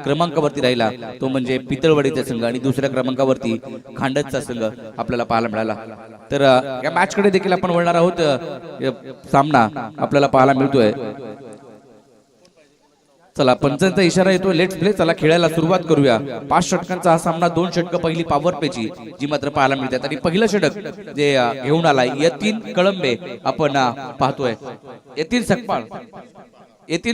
क्रमांकावरती राहिला तो म्हणजे पितळवाडीचा संघ आणि दुसऱ्या क्रमांकावरती खांडतचा संघ आपल्याला पाहायला मिळाला। तर या मॅच कडे देखील आपण वळणार आहोत। सामना आपल्याला पाहायला मिळतोय। चला पंचांचा इशारा येतो, लेट्स प्ले, चला खेळायला सुरुवात करूया। 5 षटकांचा हा सामना, 2 षटक पहिली पॉवर प्लेची जी मात्र पाहायला मिळतात आणि पहिलं षटक जे घेऊन आलाय यतीन कळंबे आपण पाहतोय। यतीन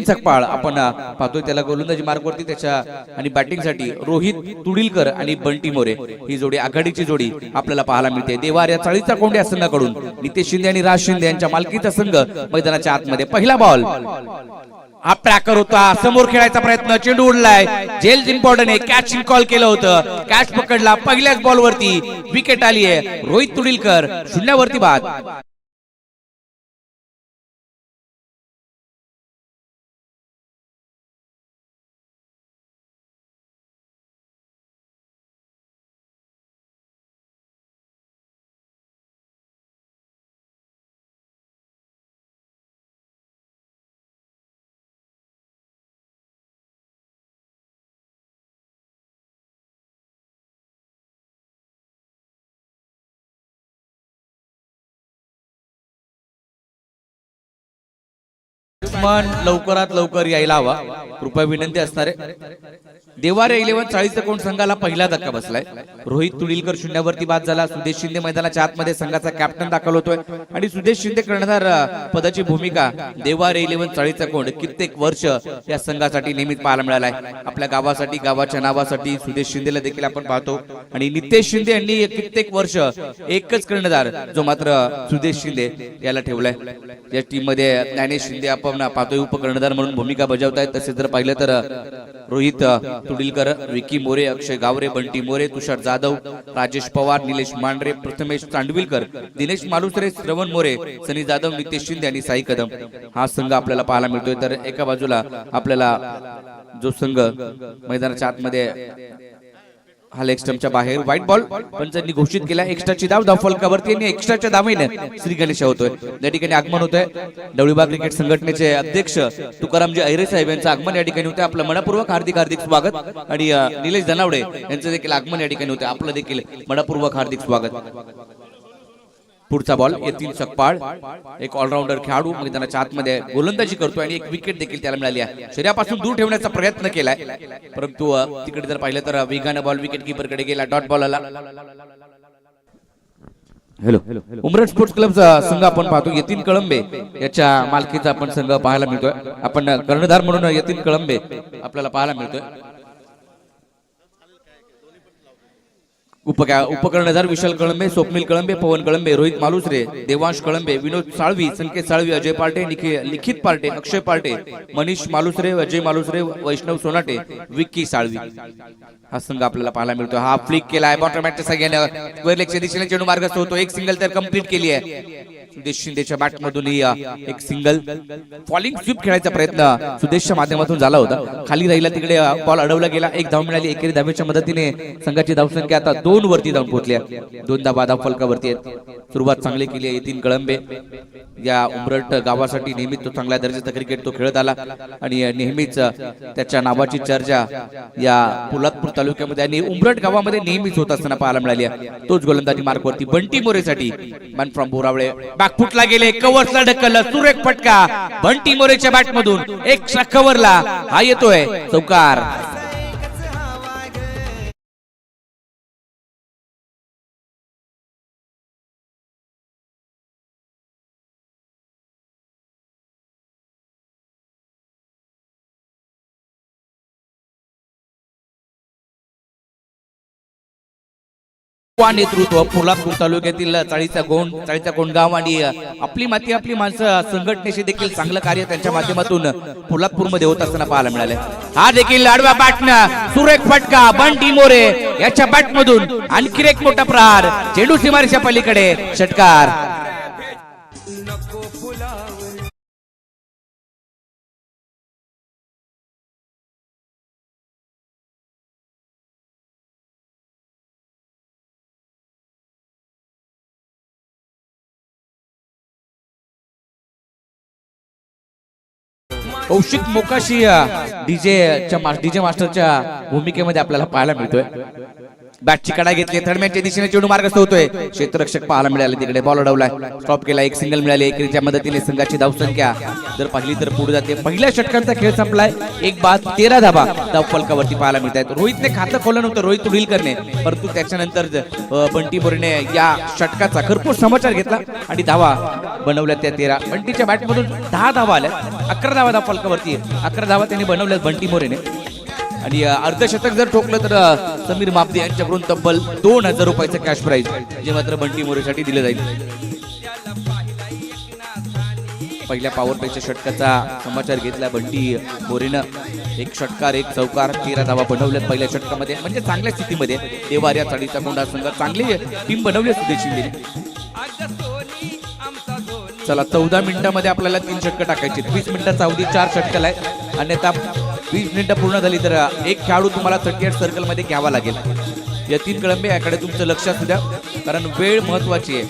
सकपाळ आपण पाहतोय, त्याला गोलंदाजी मार्गवरती त्याच्या आणि बॅटिंग साठी रोहित तुडीलकर आणि बंटी मोरे ही जोडी, आघाडीची जोडी आपल्याला पाहायला मिळते। देवार या चाळीचा कोंड्या संघाकडून नितेश शिंदे आणि राज शिंदे यांच्या मालकीचा संघ मैदानाच्या आतमध्ये। पहिला बॉल हा ट्रॅकर होता, समोर खेळायचा प्रयत्न, चेंडू उडलाय, जेल इम्पॉर्टंट आहे, कॅचिंग कॉल केलं होतं, कॅच पकडला, पहिल्याच बॉलवरती विकेट आली आहे। रोहित तुडीलकर 0वरती बाद। लवकरात लवकर यायला हवा, कृपया विनंती असणार आहे। देवारे 11 40 कोण संघाला पहिला धक्का बसलाय। रोहित तुडीलकर 0वरती बाद झाला। सुदेश शिंदे मैदानाच्या आतमध्ये संघाचा कॅप्टन दाखल होतोय आणि सुदेश शिंदे कर्णधार पदाची भूमिका देवारे 11 40 कोण कित्येक वर्ष या संघासाठी नेहमीच पाहायला मिळालाय। आपल्या गावासाठी, गावाच्या नावासाठी सुदेश शिंदेला देखील आपण पाहतो आणि नितेश शिंदे यांनी कित्येक वर्ष एकच कर्णधार जो मात्र सुदेश शिंदे याला ठेवलाय। या टीम मध्ये ज्ञानेश शिंदे आपण पाहतोय उपकर्णधार म्हणून भूमिका बजावतायत। तसेच जर पाहिलं तर रोहित तुडीलकर, विकी मोरे, अक्षय गावरे, बंटी मोरे, तुषार जाधव, राजेश पवार, निलेश मांढरे, प्रथमेश चांडविलकर, दिनेश मालुसरे, श्रवण मोरे, सनी जाधव, नितेश शिंदे आणि साई कदम हा संघ आपल्याला पाहायला मिळतोय। तर एका बाजूला आपल्याला जो संघ मैदानाच्या आतमध्ये हा लेग स्टंपच्या बाहेर व्हाईट बॉल पंचांनी घोषित केला। एक्स्ट्राची धाव, धाव फलकावरती आणि एक्स्ट्राच्या धावेने श्री गणेश होतोय। या ठिकाणी आगमन होतोय डवळीबाग क्रिकेट संघटनेचे अध्यक्ष तुकारामजी अहिरे साहेब यांचं आगमन या ठिकाणी होते। आपलं मनपूर्वक हार्दिक स्वागत आणि निलेश धनावडे यांचं देखील आगमन या ठिकाणी होते। आपलं देखील मनपूर्वक हार्दिक स्वागत। पुढचा बॉल यतीन सकपाळ, एक ऑलराऊंडर खेळाडू मैदानाच्या आतमध्ये गोलंदाजी करतोय आणि एक विकेट देखील त्याला मिळाली आहे। शरीरापासून दूर ठेवण्याचा प्रयत्न केलाय, परंतु तिकडे जर पाहिलं तर वेगाने बॉल विकेट कीपर कडे गेला, डॉट बॉल आला। हॅलो, उमरठ स्पोर्ट्स क्लबचा संघ आपण पाहतो, यतीन कळंबे याच्या मालकीचा आपण संघ पाहायला मिळतोय। आपण कर्णधार म्हणून यतीन कळंबे आपल्याला पाहायला मिळतोय। उपकर्णधार विशाल कळंबे, स्वप्नील कळंबे, पवन कळंबे, रोहित मालुसरे, देवांश कळंबे, विनोद साळवी, संकेत साळवी, अजय पार्टे, लिखित पार्टे, अक्षय पार्टे, मनीष मालुसरे, अजय मालुसरे, वैष्णव सोनाटे, विक्की साळवी हा संघ आपल्याला पाहायला मिळतो। हा फ्लिक केलाय बॉटम च्या सगळ्यांना स्क्वेअर लेगच्या दिशेने चेंडू मार्गस्थ होतो। एक सिंगल तर कंप्लीट केली आहे सुदेश शिंदेच्या बॅट मधून। एक सिंगल फॉलिंग स्वीप खेळायचा प्रयत्न सुदेशच्या माध्यमातून झाला होता, खाली राहिला, तिकडे बॉल अडवला गेला। एक धाव मिळाली, एकेरी धावेच्या मदतीने संघाची धावसंख्या आता 2 वरती जाऊन पोहोचली। 2 धावा धाव फलकावरती आहेत। सुरुवात चांगली केली आहे यतीन कळंबे। या उमरठ गावासाठी नेहमीच तो चांगल्या दर्जाचा क्रिकेट तो खेळत आला आणि नेहमीच त्याच्या नावाची चर्चा या पोलादपूर तालुक्यामध्ये आणि उमरठ गावामध्ये नेहमीच होत असताना पाहायला मिळाली आहे। तोच गोलंदाजी मार्गवरती बंटी मोरेसाठी, मॅन फ्रॉम बोरावळे, बॅकफुटला गेले, कव्हरला ढकललं, सुरेख फटका बंटी मोरेच्या बॅट मधून, एक कव्हरला हा येतोय चौकार। नेतृत्व पोलादपूर तालुक्यातील चाळीचा कोंडगाव आणि आपली माती आपली माणसं संघटनेशी देखील चांगलं कार्य त्यांच्या माध्यमातून पोलादपूर मध्ये होत असताना पाहायला मिळाले। हा देखील आडव्या बॅटनं सुरेख फटका बंटी मोरे याच्या बॅट मधून, आणखी एक मोठा प्रहार, चेंडू सीमारेषा पलीकडे, षटकार। कौशिक मोकाशी डीजे मास्टरच्या भूमिकेमध्ये आपल्याला पाहायला मिळतोय. बॅटची कडा घेतली, थर्डमॅनच्या दिशेने चेंडू मार्गस्थ होतोय. क्षेत्ररक्षक पाहायला मिळाले, तिकडे बॉल अडवलाय, स्टॉप केला, एक सिंगल मिळाले. एकेरीच्या मदतीने संघाची धावसंख्या जर पाहिली तर पुढे जाते. पहिल्या षटकांचा खेळ संपलाय, 1 बाद 13 धाबा धाव फलकावरती पाहायला मिळत आहेत. रोहितने खातं खोललं नव्हतं, रोहित तुडीलकरने, परंतु त्याच्यानंतर बंटी मोरेने या षटकाचा भरपूर समाचार घेतला आणि धावा बनवल्या त्या 13. बंटीच्या बॅटमधून 10 धावा आल्या, 11 धावा धाव फलकावरती, 11 धावा त्यांनी बनवल्या बंटी मोरेने. आणि अर्धशतक जर ठोकलं तर समीर मापदे यांच्याकडून तब्बल 2000 रुपयाचं कॅश प्राइज जे मात्र बंटी मोरेसाठी दिले जाईल. पहिल्या पॉवर प्लेच्या षटकाचा समाचार घेतला बंटी मोरेनं. 1 षटकार 1 चौकार 13 धावा बनवल्यात पहिल्या षटकामध्ये, म्हणजे चांगल्या स्थितीमध्ये देवाऱ्या चाळीचा कोंडा संघ चांगली टीम बनवली सुदेश शिंदे. चला 14 मिनिटांमध्ये आपल्याला 3 षटकं टाकायची. 20 मिनिटाचा अवधी 4 षटकल आहे, अन्यथा 20 मिनिटं पूर्ण झाली तर एक खेळाडू तुम्हाला 38 सर्कल मध्ये घ्यावा लागेल. यतीन कळंबे याकडे तुमचं लक्ष असू द्या, कारण वेळ महत्वाची आहे.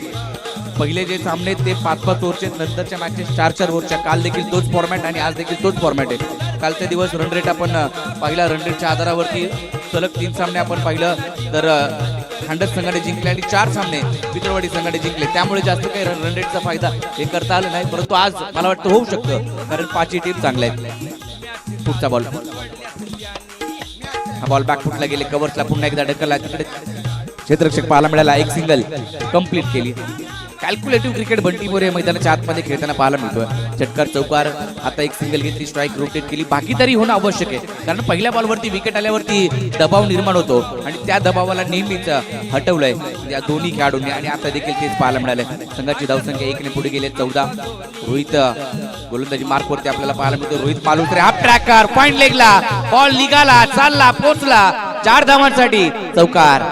पहिले जे सामने ते 5-5 ओव्हरचे, नंतरच्या मॅचेस 4-4 ओव्हरच्या. काल देखील तोच फॉर्मॅट आणि आज देखील तोच फॉर्मॅट आहे. कालचा दिवस रन रेट आपण पाहिला, रन रेटच्या आधारावरती सलग 3 सामने आपण पाहिलं तर खांडस संघाने जिंकले आणि 4 सामने वितरवाडी संघाने जिंकले. त्यामुळे जास्त काही रन रेटचा फायदा हे करता आला नाही, परंतु आज मला वाटतं होऊ शकतं, कारण 5ही टीम चांगल्या आहेत. पुढचा बॉल, हा बॉल बॅक फुटला गेले, कव्हर्सला पुन्हा एकदा ढकलला, तिकडे क्षेत्ररक्षक पाहायला मिळाला, एक सिंगल कंप्लीट केली. कॅल्क्युलेटिव्ह क्रिकेट बंटी मोरे मैदानाच्या आतमध्ये खेळताना पाहायला मिळतोय. षटकार चौकार, आता एक सिंगल घेतली, स्ट्राईक रोटेट केली, भागीदारी होणं आवश्यक आहे, कारण पहिल्या बॉलवरती विकेट आल्यावरती दबाव निर्माण होतो आणि त्या दबावाला नेहमीच हटवलंय या दोन्ही खेळाडूंनी आणि आता देखील तेच पाहायला मिळाले. संघाची धावसंख्या 1 ने पुढे गेले 14. रोहित गोलंदाजी मार्कवरती आपल्याला पाहायला मिळतो. Rohit Malusare half tracker point लेगला, बॉल निघाला, चालला, पोचला, 4 धावांसाठी चौकार.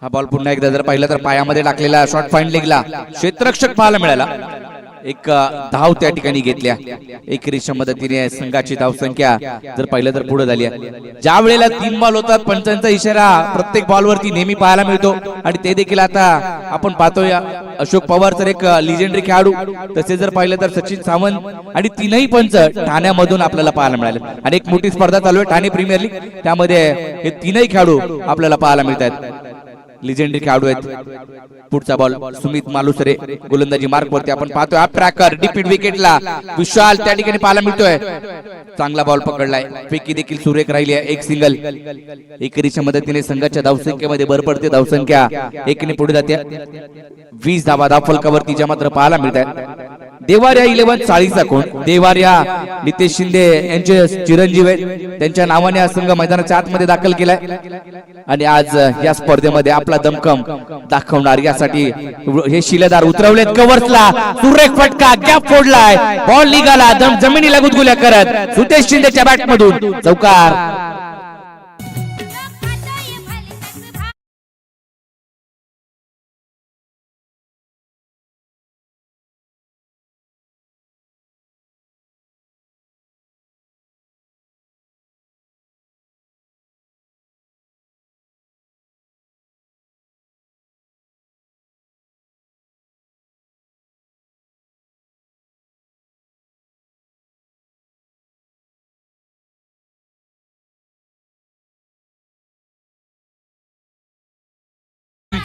हा बॉल पुन्हा एकदा जर पाहिलं तर पायामध्ये टाकलेला शॉर्ट फाईन लेगला क्षेत्ररक्षक पाहायला मिळाला. एक धाव त्या ठिकाणी घेतल्या. एकेरीच्या मदतीने संघाची धावसंख्या जर पाहिलं तर पुढे झाली आहे. ज्या वेळेला 3 बॉल होतात पंचांचा इशारा प्रत्येक बॉलवरती नेहमी पाहायला मिळतो आणि ते देखील आता आपण पाहतोय. अशोक पवार तर एक लिजेंडरी खेळाडू, तसे जर पाहिलं तर सचिन सावंत आणि 3ही पंच ठाण्यामधून आपल्याला पाहायला मिळाले. आणि एक मोठी स्पर्धा चालू आहे ठाणे प्रीमियर लीग, त्यामध्ये हे 3ही खेळाडू आपल्याला पाहायला मिळतात, लिजेंडरी खेळाडू आहेत. पुढचा बॉल सुमित मालुसरे गोलंदाजी मार्क वरती आपण पाहतोय. आप ट्रॅकर डिपीट विकेटला विशाल त्या ठिकाणी पाहायला मिळतोय. चांगला बॉल पकडलाय, फेकी देखील सुरेख राहिली आहे, एक सिंगल. एकेरीच्या मदतीने संघाच्या धावसंख्येमध्ये भर पडते, धावसंख्या 1 ने पुढे जाते. 20 धावा धाव फलकावरती ज्या मात्र पाहायला मिळतात. देवाऱ्या 11 चाळीचा कोण, देवाऱ्या नितेश शिंदे यांचे चिरंजीव आहेत, त्यांच्या नावाने हा संघ मैदानाच्या आतमध्ये दाखल केलाय आणि आज या स्पर्धेमध्ये आपला दमखम दाखवणार यासाठी हे शिलेदार उतरवलेत. कव्हर्सला सुरेख फटका, गॅप फोडलाय, बॉल निघाला, जमिनीला गुदगुल्या करत सुदेश शिंदेच्या बॅटमधून चौकार.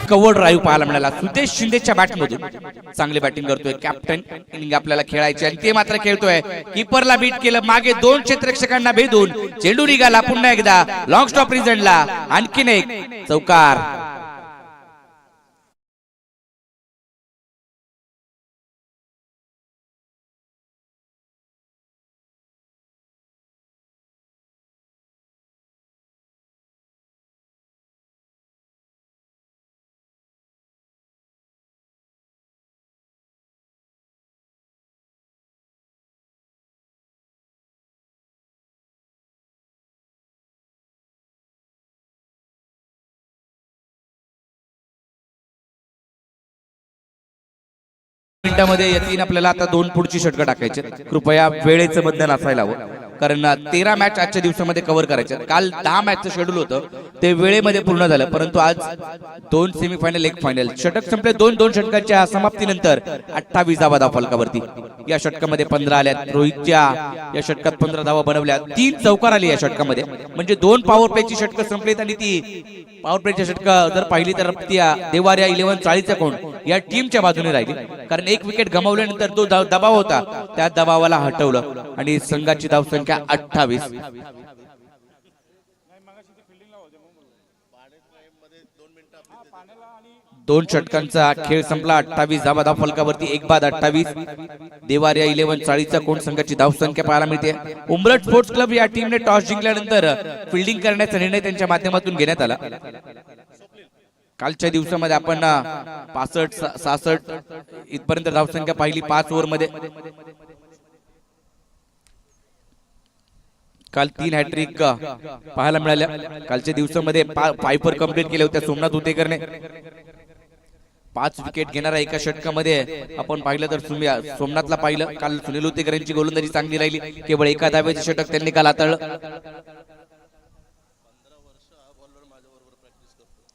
कव्हर ड्राईव्ह पाहायला मिळाला सुदेश शिंदेच्या बॅटमधून. चांगली बॅटिंग करतोय, कॅप्टन इनिंग आपल्याला खेळायची आणि ते मात्र खेळतोय. कीपरला बीट केलं, मागे 2 क्षेत्ररक्षकांना भेदून चेंडू निघाला पुन्हा एकदा लॉंग स्टॉप रिझल्टला, आणखीन एक चौकार. गड्ड्यामध्ये येतील आपल्याला आता 2 पुढची षटकं टाकायचे. कृपया वेळेचं बंधन असायला हवं, कारण 13 मॅच आजच्या दिवसामध्ये कव्हर करायचे. काल 10 मॅचचं शेड्यूल होतं, ते वेळेमध्ये पूर्ण झालं, परंतु आज 2 सेमीफायनल 1 फायनल. षटक संपले. 2 षटकांच्या समाप्तीनंतर 28 धावा फलकावरती. या षटकामध्ये 15 आल्या. रोहितच्या या षटकात 15 धावा बनवल्या. 3 चौकार आली या षटकामध्ये, म्हणजे 2 पॉवर प्लेची षटकं संपलीत. आणि ती पॉवर प्लेची षटकं जर पाहिली तर त्या देवाऱ्या 11 चाळीचा कोण या टीमच्या बाजूने राहिली, कारण 1 विकेट गमावल्यानंतर तो दबाव होता, त्या दबावाला हटवलं आणि संघाची धावसंख्या 28. 2 षटकांचा खेळ संपला. 28 धावा फलकावरती. 1 बाद 28. देवाऱ्या 11 चाळीचा कोण संघाची धावसंख्या पाहायला मिळते. उंबरठ स्पोर्ट्स क्लब या टीमने टॉस जिंकल्यानंतर फिल्डिंग करण्याचा निर्णय त्यांच्या माध्यमातून घेण्यात आला. कालच्या दिवसामध्ये आपण 65-66 इथपर्यंत धावसंख्या पाहिली 5 ओव्हरमध्ये. काल 3 हॅट्रिक पाहायला मिळाल्या. कालच्या दिवसामध्ये 5 कंप्लीट केले होते सोमनाथ उतेकरने. 5 विकेट घेणारा एका षटकामध्ये आपण पाहिलं तर सोमनाथला पाहिलं. काल सुनील उतेकर यांची गोलंदाजी चांगली राहिली. केवळ एका धावेचे षटक त्यांनी काल हाताळलं.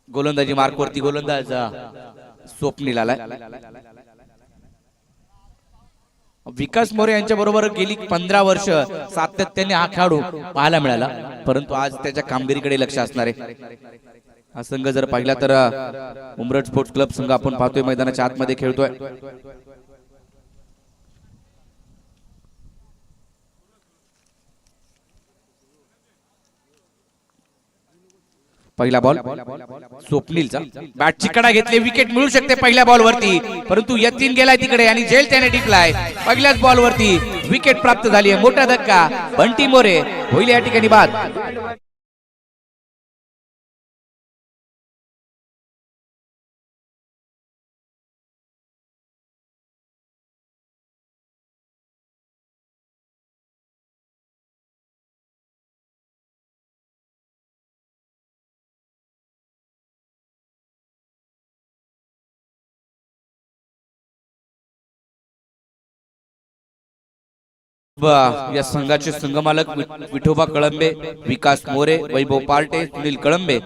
गोलंदाजी मार्कवरती गोलंदाज स्वप्नील आलाय. विकास मोरे यांच्या बरोबर गेली 15 वर्ष सातत्याने हा खेळाडू पाहायला मिळाला, परंतु आज त्याच्या कामगिरीकडे लक्ष असणार आहे. हा संघ जर पाहिला तर उमरठ स्पोर्ट्स क्लब संघ आपण पाहतोय मैदानाच्या आतमध्ये खेळतोय. पहिला बॉल स्वप्नीलचा. बॅटची कडा घेतली. विकेट मिळू शकते पहिल्या बॉल वरती, परंतु यतीन गेलाय तिकडे आणि झेल त्याने टिकलाय. पहिल्याच बॉल वरती विकेट प्राप्त झाली आहे. मोठा धक्का. बंटी मोरे होईल या ठिकाणी बाद. या संघाचे संघमालक विठोबा कळंबे, विकास मोरे, वैभव पार्टे, सुनील कळंबे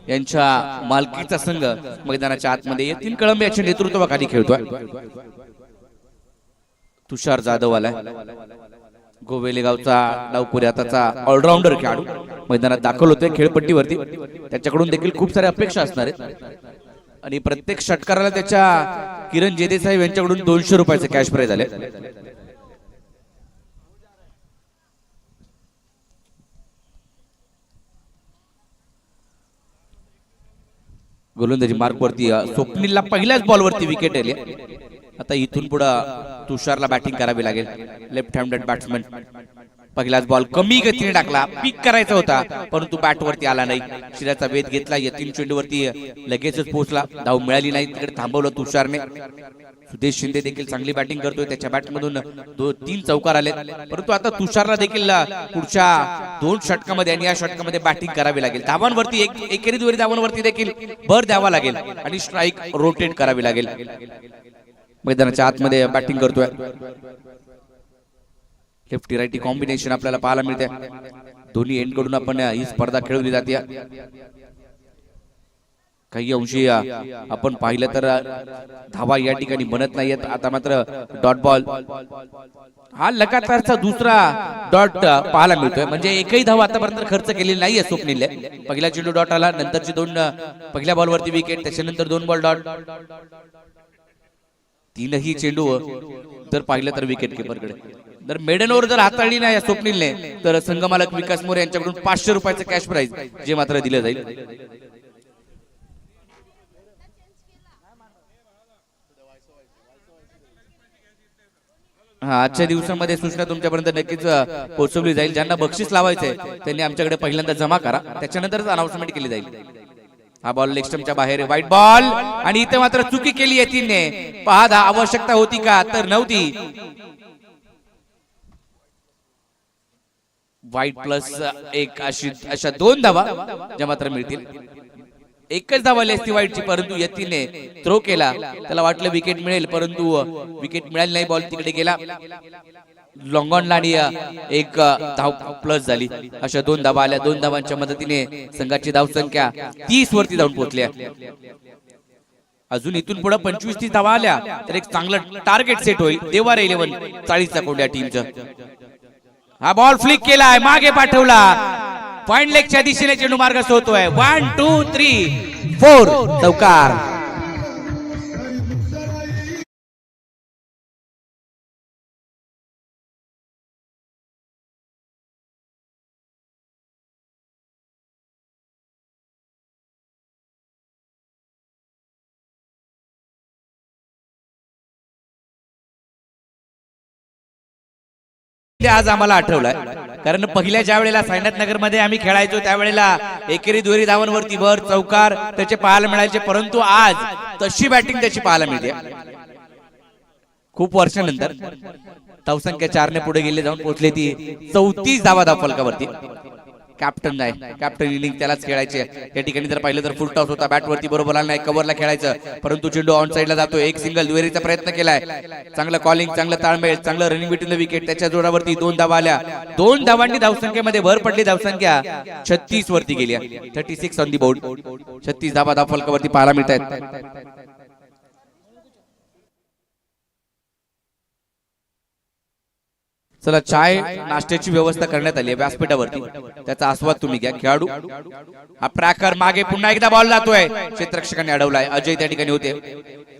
यांच्या मालकीचा संघ मैदानाच्या आतमध्ये यतीन कळंबे याच्या नेतृत्वाखाली खेळतोय. तुषार जाधव आलाय. गोवेले गावचा डावपुरी हाताचा ऑलराऊंडर खेळाडू मैदानात दाखल होतोय खेळपट्टीवरती. त्याच्याकडून देखील खूप साऱ्या अपेक्षा असणार आहेत आणि प्रत्येक षटकाराला त्याच्या किरण जेदेसाहेब यांच्याकडून 200 रुपयाचे कॅश प्राइज आले. गोलंदाजी मार्कवरती स्वप्नीलला पहिल्याच बॉलवरती विकेट आली. आता इथून पुढे तुषारला बॅटिंग करावी लागेल. Left handed batsman. पहिलाच बॉल कमी गतीने टाकला. पिक करायचा होता, परंतु बॅट वरती आला नाही. शिराचा वेध घेतला. यतीन चेंडूवरती लगेचच पोहोचला. धाव मिळाली नाही. तिकडे थांबवलं तुषारने. सुदेश शिंदे देखील चांगली बॅटिंग करतोय. त्याच्या बॅटमधून 2-3 चौकार आले, परंतु आता तुषारला देखील पुढच्या 2 षटकामध्ये आणि या षटकामध्ये बॅटिंग करावी लागेल. धावांवरती एकेरी दुहेरी धावांवरती देखील भर द्यावा लागेल आणि स्ट्राईक रोटेट करावी लागेल. मैदानाच्या आतमध्ये बॅटिंग करतोय. लेफ्टी राईटी कॉम्बिनेशन आपल्याला पाहायला मिळते. दोन्ही एंड कडून आपण ही स्पर्धा खेळवली जाते. काही अंशी आपण पाहिलं तर धावा या ठिकाणी बनत नाहीयेत. आता मात्र डॉट बॉल हा लगातारचा दुसरा डॉट पाहायला मिळतोय. म्हणजे एकही धावा आतापर्यंत खर्च केलेली नाहीये स्वप्नीलने. पहिला चेंडू डॉट आला, नंतरची 2 पहिल्या बॉलवरती विकेट, त्याच्यानंतर 2 बॉल डॉट. 3ही चेंडू जर पाहिलं तर विकेट किपरकडे. जर मेडन ओव्हर जर हाताळली नाही स्वप्नीलने तर संघमालक विकास मोरे यांच्याकडून 500 रुपयाचं कॅश प्राइज जे मात्र दिलं जाईल. आजच्या दिवसामध्ये सूचना तुमच्यापर्यंत नक्कीच पोहोचवली जाईल. ज्यांना बक्षीस लावायचंय त्यांनी आमच्याकडे पहिल्यांदा जमा करा, त्याच्यानंतरच अनाउन्समेंट केली जाईल. हा बॉल लेग स्टंपच्या बाहेर. वाईट बॉल आणि इथे मात्र चुकी केली आहे तिने. पहा आवश्यकता होती का, तर नव्हती. वाईट प्लस 1 अशा 2 धावा ज्या मात्र मिळतील. एकच धाव आली असती वाईटची, परंतु यतीने थ्रो केला. त्याला वाटलं विकेट मिळेल, परंतु विकेट मिळाली नाही. बॉल तिकडे गेला लॉंग ऑनला आणि एक धाव प्लस झाली. अशा 2 धावा आल्या. 2 धावांच्या मदतीने संघाची धावसंख्या 30 वरती जाऊन पोहोचली. अजून इथून पुढे 25-30 धावा आल्या तर एक चांगलं टार्गेट सेट होईल देवार 11 40 कोंड्या टीमचं. हा बॉल फ्लिक केलाय, मागे पाठवला, पॉइंट लेगच्या दिशेने चेंडू मार्ग सोडतोय. 1 2 3 4 चौकार. आज आम्हाला आठवलंय, कारण पहिल्या ज्या वेळेला साईनाथ नगर मध्ये आम्ही खेळायचो त्यावेळेला एकेरी दुहेरी धावांवरती भर चौकार त्याचे पाहायला मिळायचे, परंतु आज तशी बॅटिंग त्याची पाहायला मिळते. खूप वर्षानंतर धावसंख्या 4 ने पुढे गेले जाऊन पोहोचले ती 34 धावा धावफलकावरती. कॅप्टन आहे, कॅप्टन इनिंग त्यालाच खेळायचे. या ठिकाणी जर पाहिलं तर फुल टॉस होता, बॅट वरती बरोबर आला नाही, कव्हरला खेळायचं, परंतु चेंडू ऑन साइडला जातोय. एक सिंगल दुहेरीचा प्रयत्न केलाय. चांगलं कॉलिंग, चांगलं ताळमेळ, चांगलं रनिंग बिटवीन द विकेट. त्याच्या जोरावरती 2 धावा आल्या. 2 धावांनी धावसंख्येमध्ये भर पडली. धावसंख्या 36 वरती गेली. 36 ऑन दी बोर्ड. 36 धावा धावफलकावरती पाहायला मिळत आहेत. चला, चाय नाश्त्याची व्यवस्था करण्यात आली आहे व्यासपीठावरती, त्याचा आस्वाद तुम्ही घ्या. खेळाडू हा प्रॅकर मागे पुन्हा एकदा बॉल जातोय, क्षेत्ररक्षकाने अडवलाय. अजय त्या ठिकाणी होते.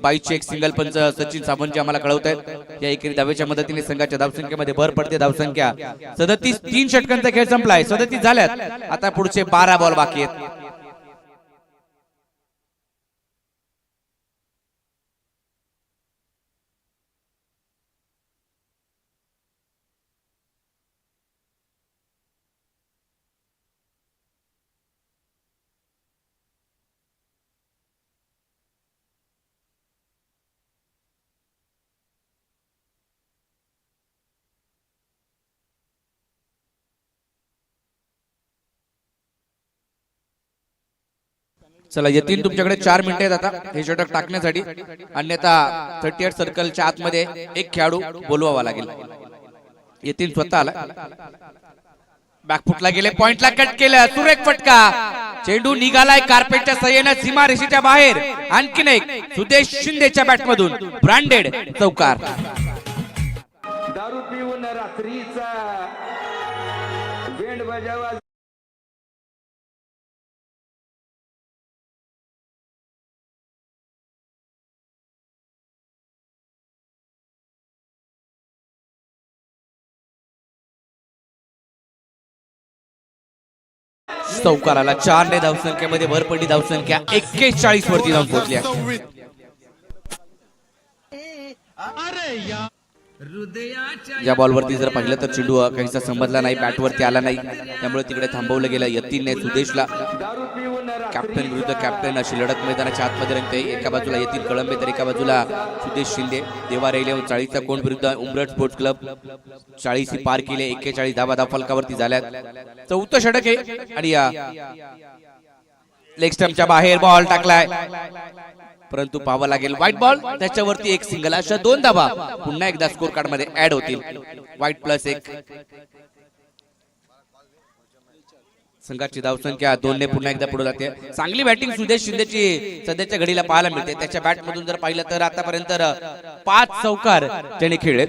22 एक सिंगल पंच सचिन सावंत आम्हाला कळवत आहेत. या एकेरी धावेच्या मदतीने संघाच्या धावसंख्येमध्ये भर पडते. धावसंख्या 37. 3 षटकांचा खेळ संपलाय. 37 झाल्यात. आता पुढचे 12 बॉल बाकी आहेत. चला, यतीन तुमच्याकडे 4 मिनिटे आहेत आता हे षटक टाकण्यासाठी, अन्यथा 38 सर्कलच्या आतमध्ये एक खेळाडू बोलवावा लागेल. यतीन स्वतः आला, बॅकफुटला गेले, पॉइंटला कट केलं, सुरेख फटका. चेंडू निघालाय कार्पेटच्या सहाय्याने सीमारेषेच्या बाहेर. आणखीन एक सुदेश शिंदेच्या बॅट मधून ब्रँडेड चौकार. दारू पिऊन रात्रीचा बेंड बजावा. चौकाराला 4 ने धावसंख्येमध्ये भर पडली. धावसंख्या 41 वरती जाऊन पोहोचली. या बॉलवरती जर पाहिलं तर चेंडू काहीसा समजला नाही, बॅटवरती आला नाही, त्यामुळे तिकडे थांबवलं गेलं. यतीनने सुदेशला. कॅप्टन विरुद्ध कॅप्टन अशी लढत मैदानाच्या आतमध्ये रंगते. एका बाजूला यतीन कळंबे तर एका बाजूला सुदेश शिंदे. देवार 11 40चा कोण विरुद्ध उमरठ स्पोर्ट्स क्लब. 40 पार केले. 41 धावा धावफलकावरती झाल्यात. 4थं षटक आहे आणि या लेग स्टंपच्या बाहेर बॉल टाकलाय, परंतु पाहावं लागेल व्हाईट बॉल. त्याच्यावरती एक सिंगल. अशा 2 धावा पुन्हा एकदा स्कोर कार्ड मध्ये ऍड होतील. White plus 1. संघाची धावसंख्या 2 ने पुन्हा एकदा पुढे जाते. चांगली बॅटिंग सुदेश शिंदेची सध्याच्या घडीला पाहायला मिळते. त्याच्या बॅट मधून जर पाहिलं तर आतापर्यंत 5 चौकार त्याने खेळले.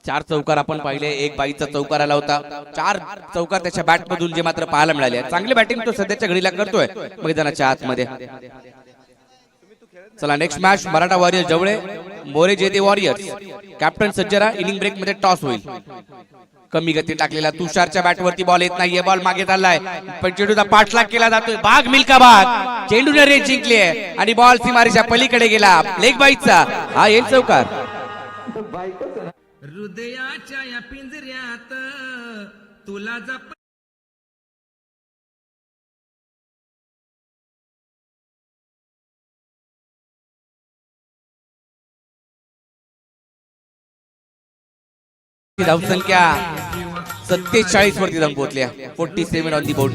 4 चौकार आपण पाहिले, एक बाईचा चौकार आला होता. 4 चौकार त्याच्या बॅट मधून जे मात्र पाहायला मिळाले. चांगली बॅटिंग तो सध्याच्या घडीला करतोय मैदानाच्या आतमध्ये. चला, नेक्स्ट मॅच मराठा वॉरियर्स जवळे मोरे जेते वॉरियर्स. कॅप्टन सज्जरा. इनिंग ब्रेक मध्ये टॉस होईल. कमी गती टाकलेला तुषारच्या बॅट वरती बॉल येत नाहीये. बॉल मागे चाललाय, पण चेंडूचा पाठलाग केला जातोय. भाग मिल्का भाग. चेंडूने रेस जिंकली आहे आणि बॉल सीमारेषा पलीकडे गेला. लेग बाईचा हा येईल चौकार. हृदयाच्या या पिंजऱ्यात तुला जप. धावसंख्या 47 वरती जाऊन पोहोचल्या. 47 ऑन दी बोर्ड.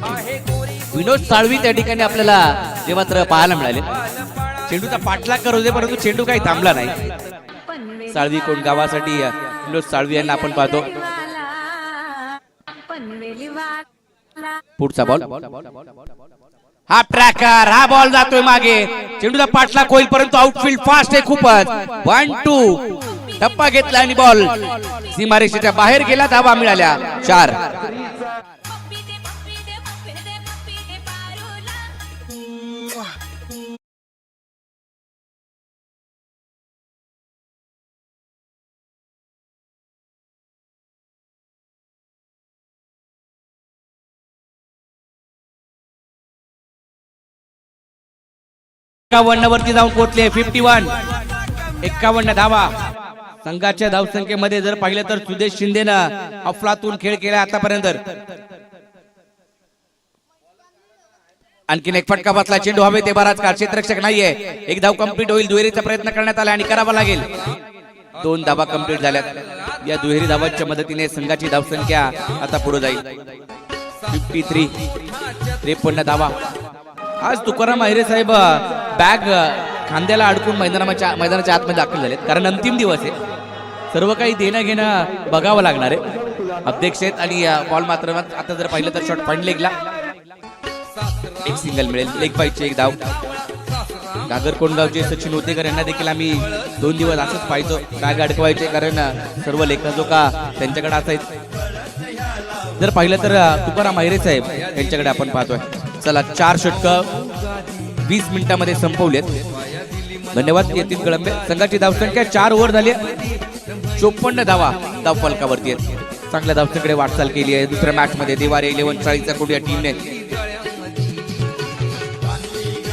विनोद साळवी त्या ठिकाणी आपल्याला जे मात्र पाहायला मिळाले. चेंडूचा पाठलाग करत होते परंतु चेंडू काही थांबला नाही. साळवी कोण गावासाठी विनोद साळवी यांना आपण पाहतो. पुढचा बॉल, हा ट्रॅकर, हा बॉल जातोय मागे. चेंडूचा पाठलाग होईल परंतु आउटफील्ड फास्ट आहे खूपच. 1-2 टप्पा घेतला आणि बॉल सीमारेषेच्या बाहेर गेला. धावा मिळाल्या 4. वरती जाऊन पोहोचले. 51 धावा संघाच्या धावसंख्येमध्ये जर पाहिलं तर सुदेश शिंदेनं अफलातून खेळ केला आतापर्यंत. आणखीन एक फटका बसला. चेंडू हवे ते बराच काळ, क्षेत्ररक्षक नाहीये. एक धाव कंप्लीट होईल. दुहेरीचा प्रयत्न करण्यात आला आणि करावा लागेल. 2 धावा कंप्लीट झाल्यात. या दुहेरी धावांच्या मदतीने संघाची धावसंख्या आता पुढे जाईल. 53 धावा. आज तुकाराम आहिरे साहेब बॅग खांद्याला अडकून मैदानाच्या आतमध्ये दाखल झालेत, कारण अंतिम दिवस आहे. सर्व काही देणं घेणं बघावं लागणार आहे. अध्यक्ष आहेत आणि बॉल मात्र आता जर पाहिलं तर शॉट पॉइंट लेगला एक सिंगल मिळेल. लेग पाहिजे एक धाव. गागरकोंडगावचे सचिन होतेकर यांना देखील आम्ही 2 दिवस असंच पाहिजे बॅग अडकवायचे, कारण सर्व लेखाजोखा त्यांच्याकडे असायचं. जर पाहिलं तर तुकाराम आहिरे साहेब यांच्याकडे आपण पाहतोय. चला 4 षटकं 20 मिनिटांमध्ये संपवलेत. धन्यवाद यतीन कळंबे. संघाची धावसंख्या 4 ओव्हर झाली. 54 धावा धाव फलकावरती आहेत. चांगल्या धावसंख्येकडे वाटचाल केली आहे. दुसऱ्या मॅच मध्ये देवारे 11 चाळीसचा कोड या टीमने.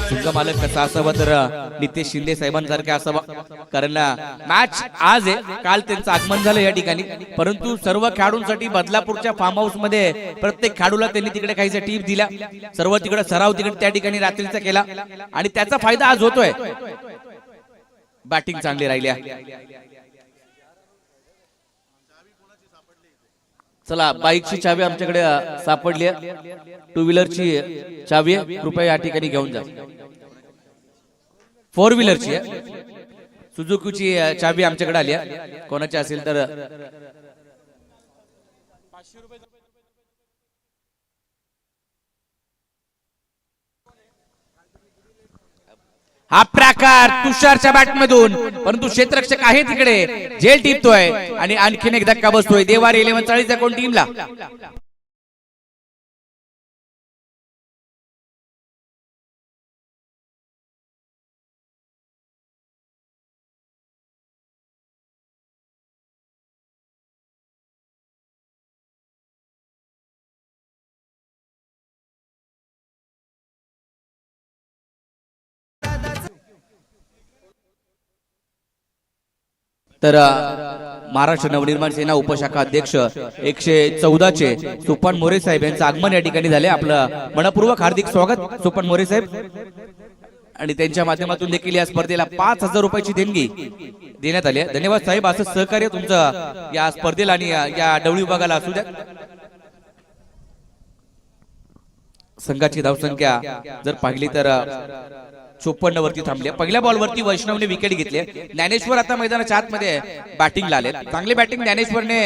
संघ मालक कसा असावा तर नितेश शिंदे साहेबांसारखा असावा, कारण मॅच आज आहे. काल त्यांचं आगमन झालं या ठिकाणी, परंतु सर्व खेळाडूंसाठी बदलापूरच्या फार्म हाऊस मध्ये प्रत्येक खेळाडूला त्यांनी तिकडे काही टिप्स दिल्या. सर्व तिकडे सराव तिकडे त्या ठिकाणी रात्रीचा केला आणि त्याचा फायदा आज होतोय. बॅटिंग चांगली राहिल्या. चला बाईकची चावी आमच्याकडे सापडली आहे. 2 व्हीलरची चावी कृपया या ठिकाणी घेऊन जा. 4 व्हीलरची आहे. सुझुकीची चावी आमच्याकडे आली आहे. कोणाची असेल तर हा प्रकार तुषारच्या बॅटमधून, परंतु क्षेत्ररक्षक आहे तिकडे, झेल टिपतोय आणि आणखीन एक धक्का बसतोय. देवार 11 चाळीसच्या कोण टीमला. तर महाराष्ट्र नवनिर्माण सेना उपशाखा अध्यक्ष 114 चे सुपन मोरे साहेब यांचं आगमन या ठिकाणी झाले. आपलं मनपूर्वक हार्दिक स्वागत सुपन मोरे साहेब. आणि त्यांच्या माध्यमातून देखील या स्पर्धेला 5,000 रुपयाची देणगी देण्यात आली. धन्यवाद साहेब. असं सहकार्य तुमचं या स्पर्धेला आणि या डवळी विभागाला असू द्या. संघाची धावसंख्या जर पाहिली तर 54 वरती थांबले. पहिल्या बॉल वरती वैष्णवने विकेट घेतली. ज्ञानेश्वर आता मैदानाच्या आतमध्ये बॅटिंगला आले. चांगली बॅटिंग ज्ञानेश्वरने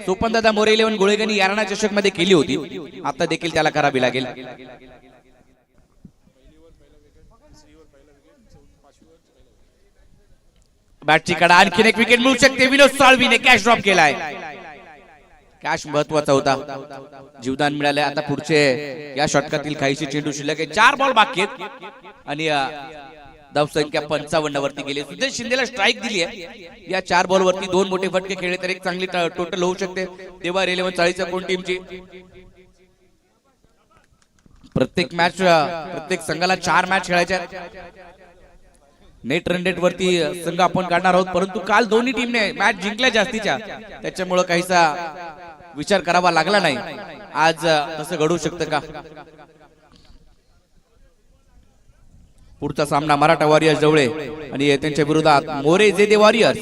सोपनदादा मोरे 11 गोळेगणी यारणा चषक मध्ये केली होती. आता देखील त्याला करावी लागेल. बॅटची कडा, आणखीन एक विकेट मिळू शकते. विनोद साळवीने कॅश ड्रॉप केलाय. कॅश महत्वाचा होता, जीवदान मिळाले. आता पुढचे या षटकातील काहीशी चेंडू शिल्लक आहे. 4 बॉल बाकी आहेत आणि धावसंख्या 55 वरती गेली. सुदेश शिंदेला स्ट्राईक दिली आहे. या 4 बॉल वरती 2 मोठे फटके खेळले तर एक चांगली टोटल होऊ शकते. देवार 11 चाळीसच्या कोण टीमची. प्रत्येक मॅच प्रत्येक संघाला 4 मॅच खेळायच्या. नेट रन रेट वरती संघ आपण काढणार आहोत, परंतु काल दोन्ही टीमने मॅच जिंकल्या जास्तीच्या, त्याच्यामुळे काहीसा विचार करावा लागला नाही. आज तसं घडू शकतं का. पुढचा सामना मराठा वॉरियर्स जवळ आणि त्यांच्या विरोधात मोरे जेदे वॉरियर्स.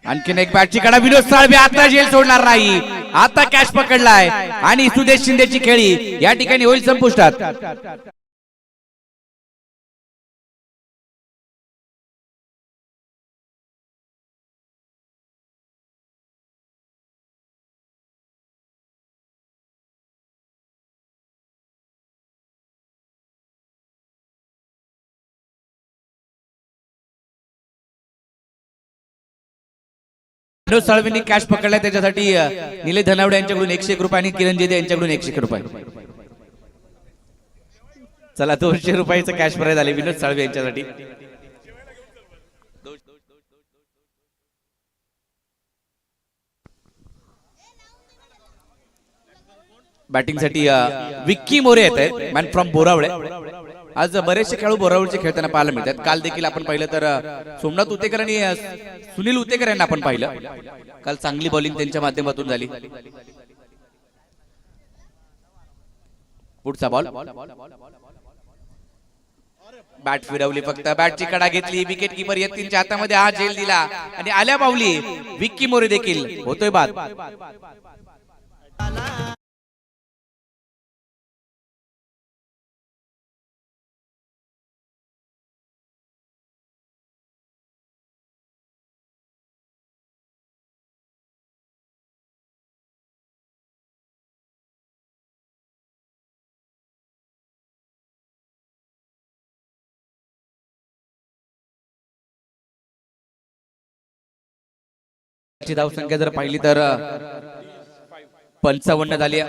आणखीन एक बॅटची कडा. विनोद साळवे आता जेल सोडणार नाही आता कॅच पकडलाय आणि सुदेश शिंदेची खेळी या ठिकाणी होईल संपुष्टात. विनोद साळवेंनी कॅच पकडलाय, त्याच्यासाठी निलेश धनावडे यांच्याकडून 101 रुपये आणि किरण जेदे यांच्याकडून 101 रुपये. चला 200 रुपयाचं कॅश प्राइज आले विनोद साळवे यांच्यासाठी. बॅटिंगसाठी विक्की मोरे येत आहेत, मॅन फ्रॉम बोरावळे. आज बरेचसे खेळाडू बोरावळचे खेळताना पाहायला मिळतात. काल देखील आपण पाहिलं तर सोमनाथ उतेकर आणि सुनील उतेकर यांना आपण पाहिलं. काल चांगली बॉलिंग त्यांच्या माध्यमातून झाली. पुढचा बॉल, बॅट फिरवली, फक्त बॅटची कडा घेतली. विकेट किपर यतीनच्या हातामध्ये हा झेल दिला आणि आल्या पावली विक्की मोरे देखील होतोय बाद. धावसंख्या जर पाहिली तर 55 झाली.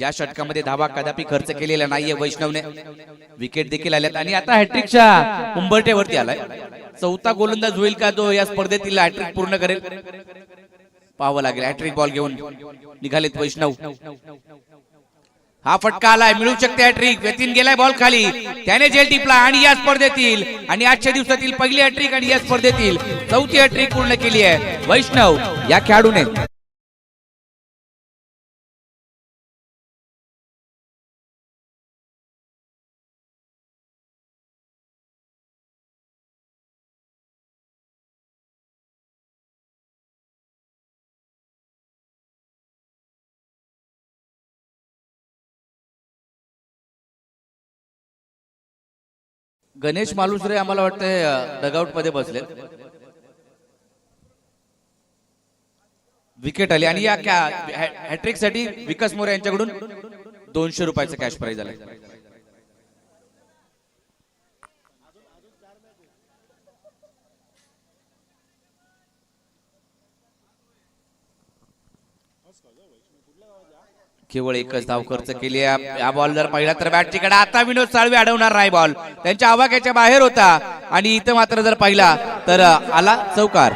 या षटकामध्ये धावा कदापि खर्च केलेला नाहीये वैष्णवने. विकेट देखील आल्यात आणि आता हॅट्रिकच्या उंबरठ्यावरती आलाय. चौथा गोलंदाज होईल का जो या स्पर्धेतील हॅट्रिक पूर्ण करेल, पाहावं लागेल. हॅट्रिक बॉल घेऊन निघालेत वैष्णव. हा फटका आलाय, मिळू शकते हॅट्रिक. यतीन गेलाय बॉल खाली, त्याने झेल टिपला आणि या स्पर्धेतील आणि आजच्या दिवसातील पहिली हॅट्रिक आणि या स्पर्धेतील चौथी हॅट्रिक पूर्ण केली आहे वैष्णव या खेळाडूने. गणेश मालुसरे आम्हाला वाटतंय डगआउट मध्ये बसले. विकेट आली आणि या हॅट्रिक साठी विकास मोरे यांच्याकडून 200 रुपयाचं कॅश प्राइज आलं. केवळ एकच धाव खर्च केली. या बॉल जर पाहिला तर बॅटची कडा, आता विनोद साळवे अडवणार नाही. बॉल त्यांच्या आवाक्याच्या बाहेर होता आणि इथं मात्र जर पाहिला तर आला चौकार.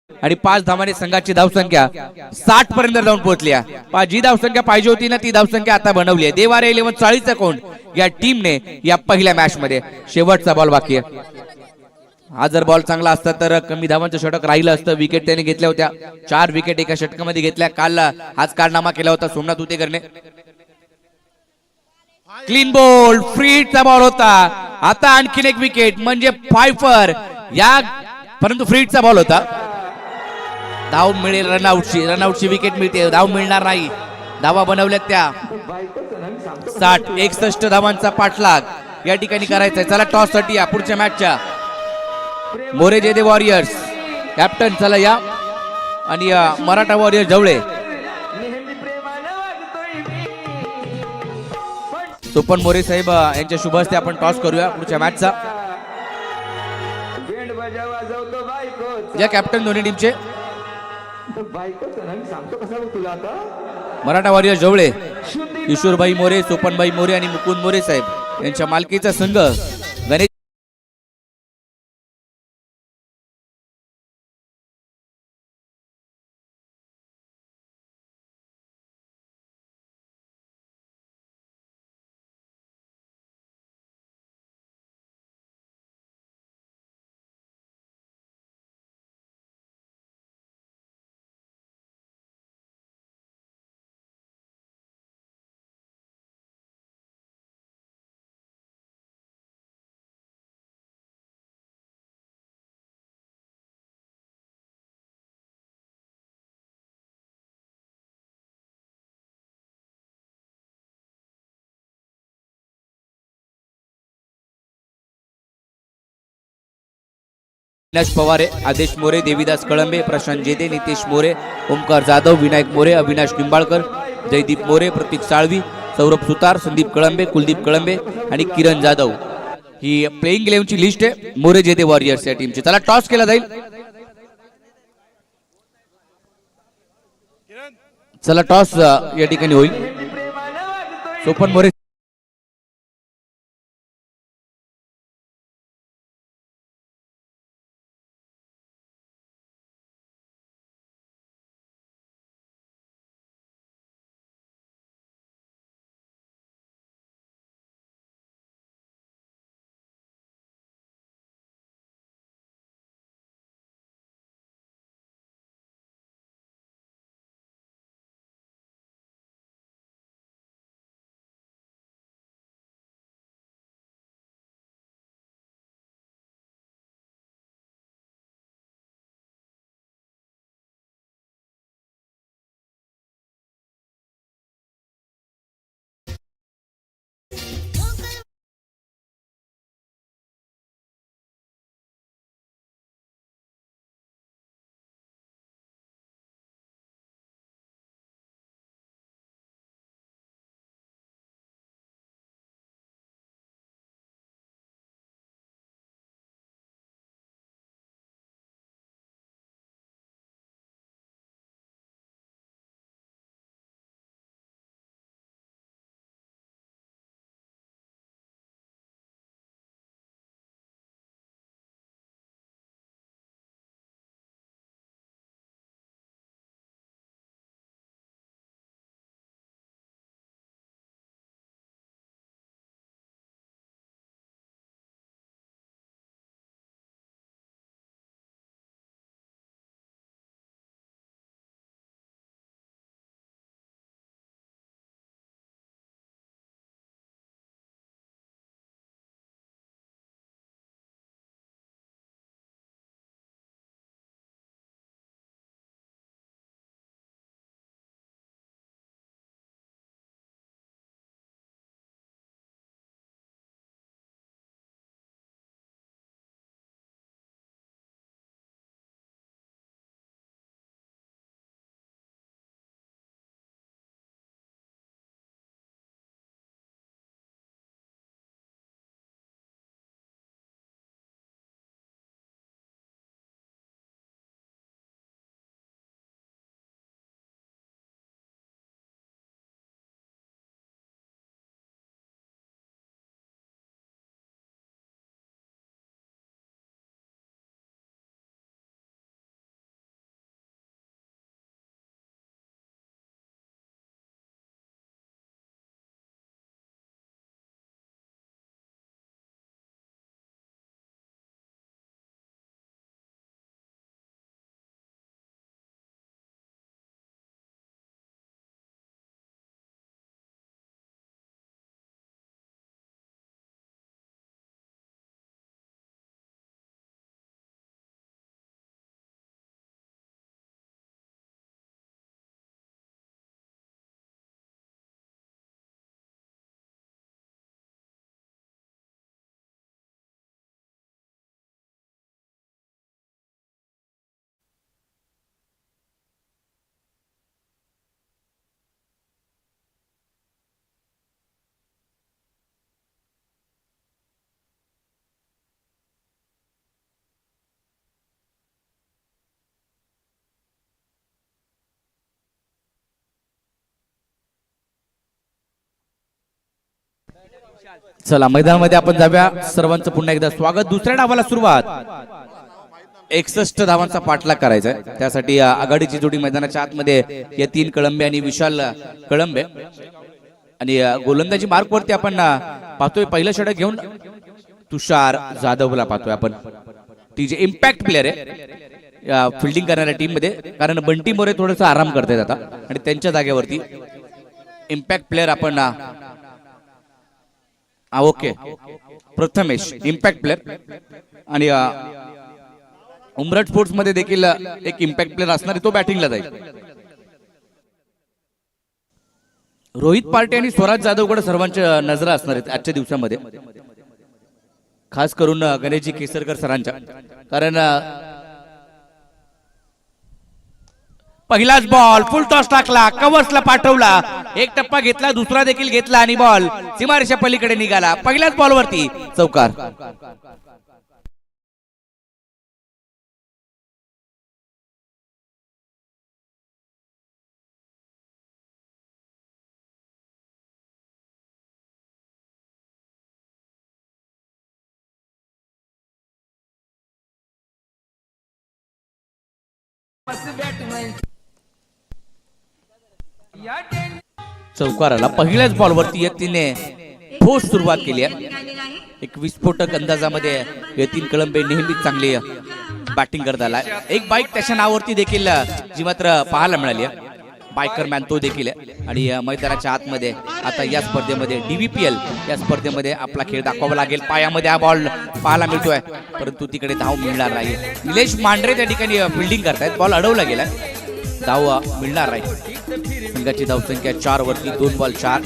आणि 5 धावांनी संघाची धावसंख्या 60 पर्यंत जाऊन पोहोचली. जी धावसंख्या पाहिजे होती ना ती धावसंख्या आता बनवली आहे. देवारे 11 40 कोण या टीमने या पहिल्या मॅच मध्ये. शेवटचा बॉल बाकी आहे. हा जर बॉल चांगला असता तर कमी धावांचं षटक राहिलं असतं. विकेट त्याने घेतल्या होत्या, 4 विकेट एका षटकामध्ये घेतल्या. काल हाच कारनामा केला होता सोमनाथ उतेकरने. क्लीन बॉल, फ्रीचा बॉल होता. आता आणखीन एक विकेट म्हणजे 5 या, परंतु फ्रीचा बॉल होता. धाव मिळेल रनआउटची, रनआउटची विकेट मिळते. धाव मिळणार नाही. धावा बनवल्यात त्या 60-61 धावांचा पाठलाग या ठिकाणी करायचा आहे. चला टॉस साठी या पुढच्या मॅचच्या. मोरे जेदे वॉरियर्स कॅप्टन, चला या. आणि मराठा वॉरियर्स जवळे. सोपन मोरे साहेब यांच्या शुभ हस्ते आपण टॉस करूया पुढच्या मॅचचा. या कॅप्टन दोन्ही टीमचे. मराठा वॉरियर्स जवळे किशोरभाई मोरे, सोपनभाई मोरे आणि मुकुंद मोरे साहेब यांच्या मालकीचा संघ गणेश अविनाश पवारे, आदेश मोरे, देविदास कळंबे, प्रशांत जेदे, नितेश मोरे, ओमकार जाधव, विनायक मोरे, अविनाश निंबाळकर, जयदीप मोरे, प्रतीक साळवी, सौरभ सुतार, संदीप कळंबे, कुलदीप कळंबे आणि किरण जाधव ही प्लेइंग 11 ची लिस्ट आहे मोरे जेदे वॉरियर्स या टीमची. चला टॉस केला जाईल. चला टॉस या ठिकाणी होईल. सोपन मोरे चला मैदानामध्ये आपण जाऊया. सर्वांचं पुन्हा एकदा स्वागत. दुसऱ्या डावाला सुरुवात. 61 धावांचा पाठलाग करायचा आहे. त्यासाठी आघाडीची जोडी मैदानाच्या आतमध्ये या 3 कळंबे आणि विशाल कळंबे आणि गोलंदाजी मार्क वरती आपण पाहतोय पहिलं षटक घेऊन तुषार जाधवला पाहतोय आपण. ती जे इम्पॅक्ट प्लेअर आहे फिल्डिंग करणाऱ्या टीम मध्ये, कारण बंटी मोरे थोडंसं आराम करतायत आता आणि त्यांच्या जागेवरती इम्पॅक्ट प्लेअर आपण ओके प्रथमेश इम्पॅक्ट प्लेअर आणि उमरट स्पोर्ट्स मध्ये देखील एक इम्पॅक्ट प्लेअर असणार आहे, तो बॅटिंगला जाईल. रोहित पार्टी आणि स्वराज जाधवकडे सर्वांच्या नजरा असणार आहेत आजच्या दिवसामध्ये. खास करून गणेशजी केसरकर सरांच्या, कारण पहिलाच बॉल फुल टॉस टाकला, कव्हर्सला पाठवला, एक टप्पा घेतला, दुसरा देखील घेतला आणि बॉल सीमारेषा पलीकडे निघाला. पहिल्याच बॉलवरती चौकार. चौकाराला पहिल्याच बॉलवरती यतीने ठोस सुरुवात केली आहे. एक विस्फोटक अंदाजामध्ये यतीन कळंबे नेहमीच चांगली बॅटिंग करत आला. एक बाईक त्याच्या नावावरती देखील जी मात्र पाहायला मिळाली आहे, बायकर मॅन तो देखील आहे. आणि मैदानाच्या आतमध्ये आता या स्पर्धेमध्ये DVPL या स्पर्धेमध्ये आपला खेळ दाखवावा लागेल. पायामध्ये हा बॉल पाहायला मिळतोय, परंतु तिकडे धाव मिळणार नाही. निलेश मांढरे त्या ठिकाणी फिल्डिंग करतायत, बॉल अडवला गेलाय, धाव मिळणार नाही. संघाची धावसंख्या 4 वरती, 2 बॉल 4.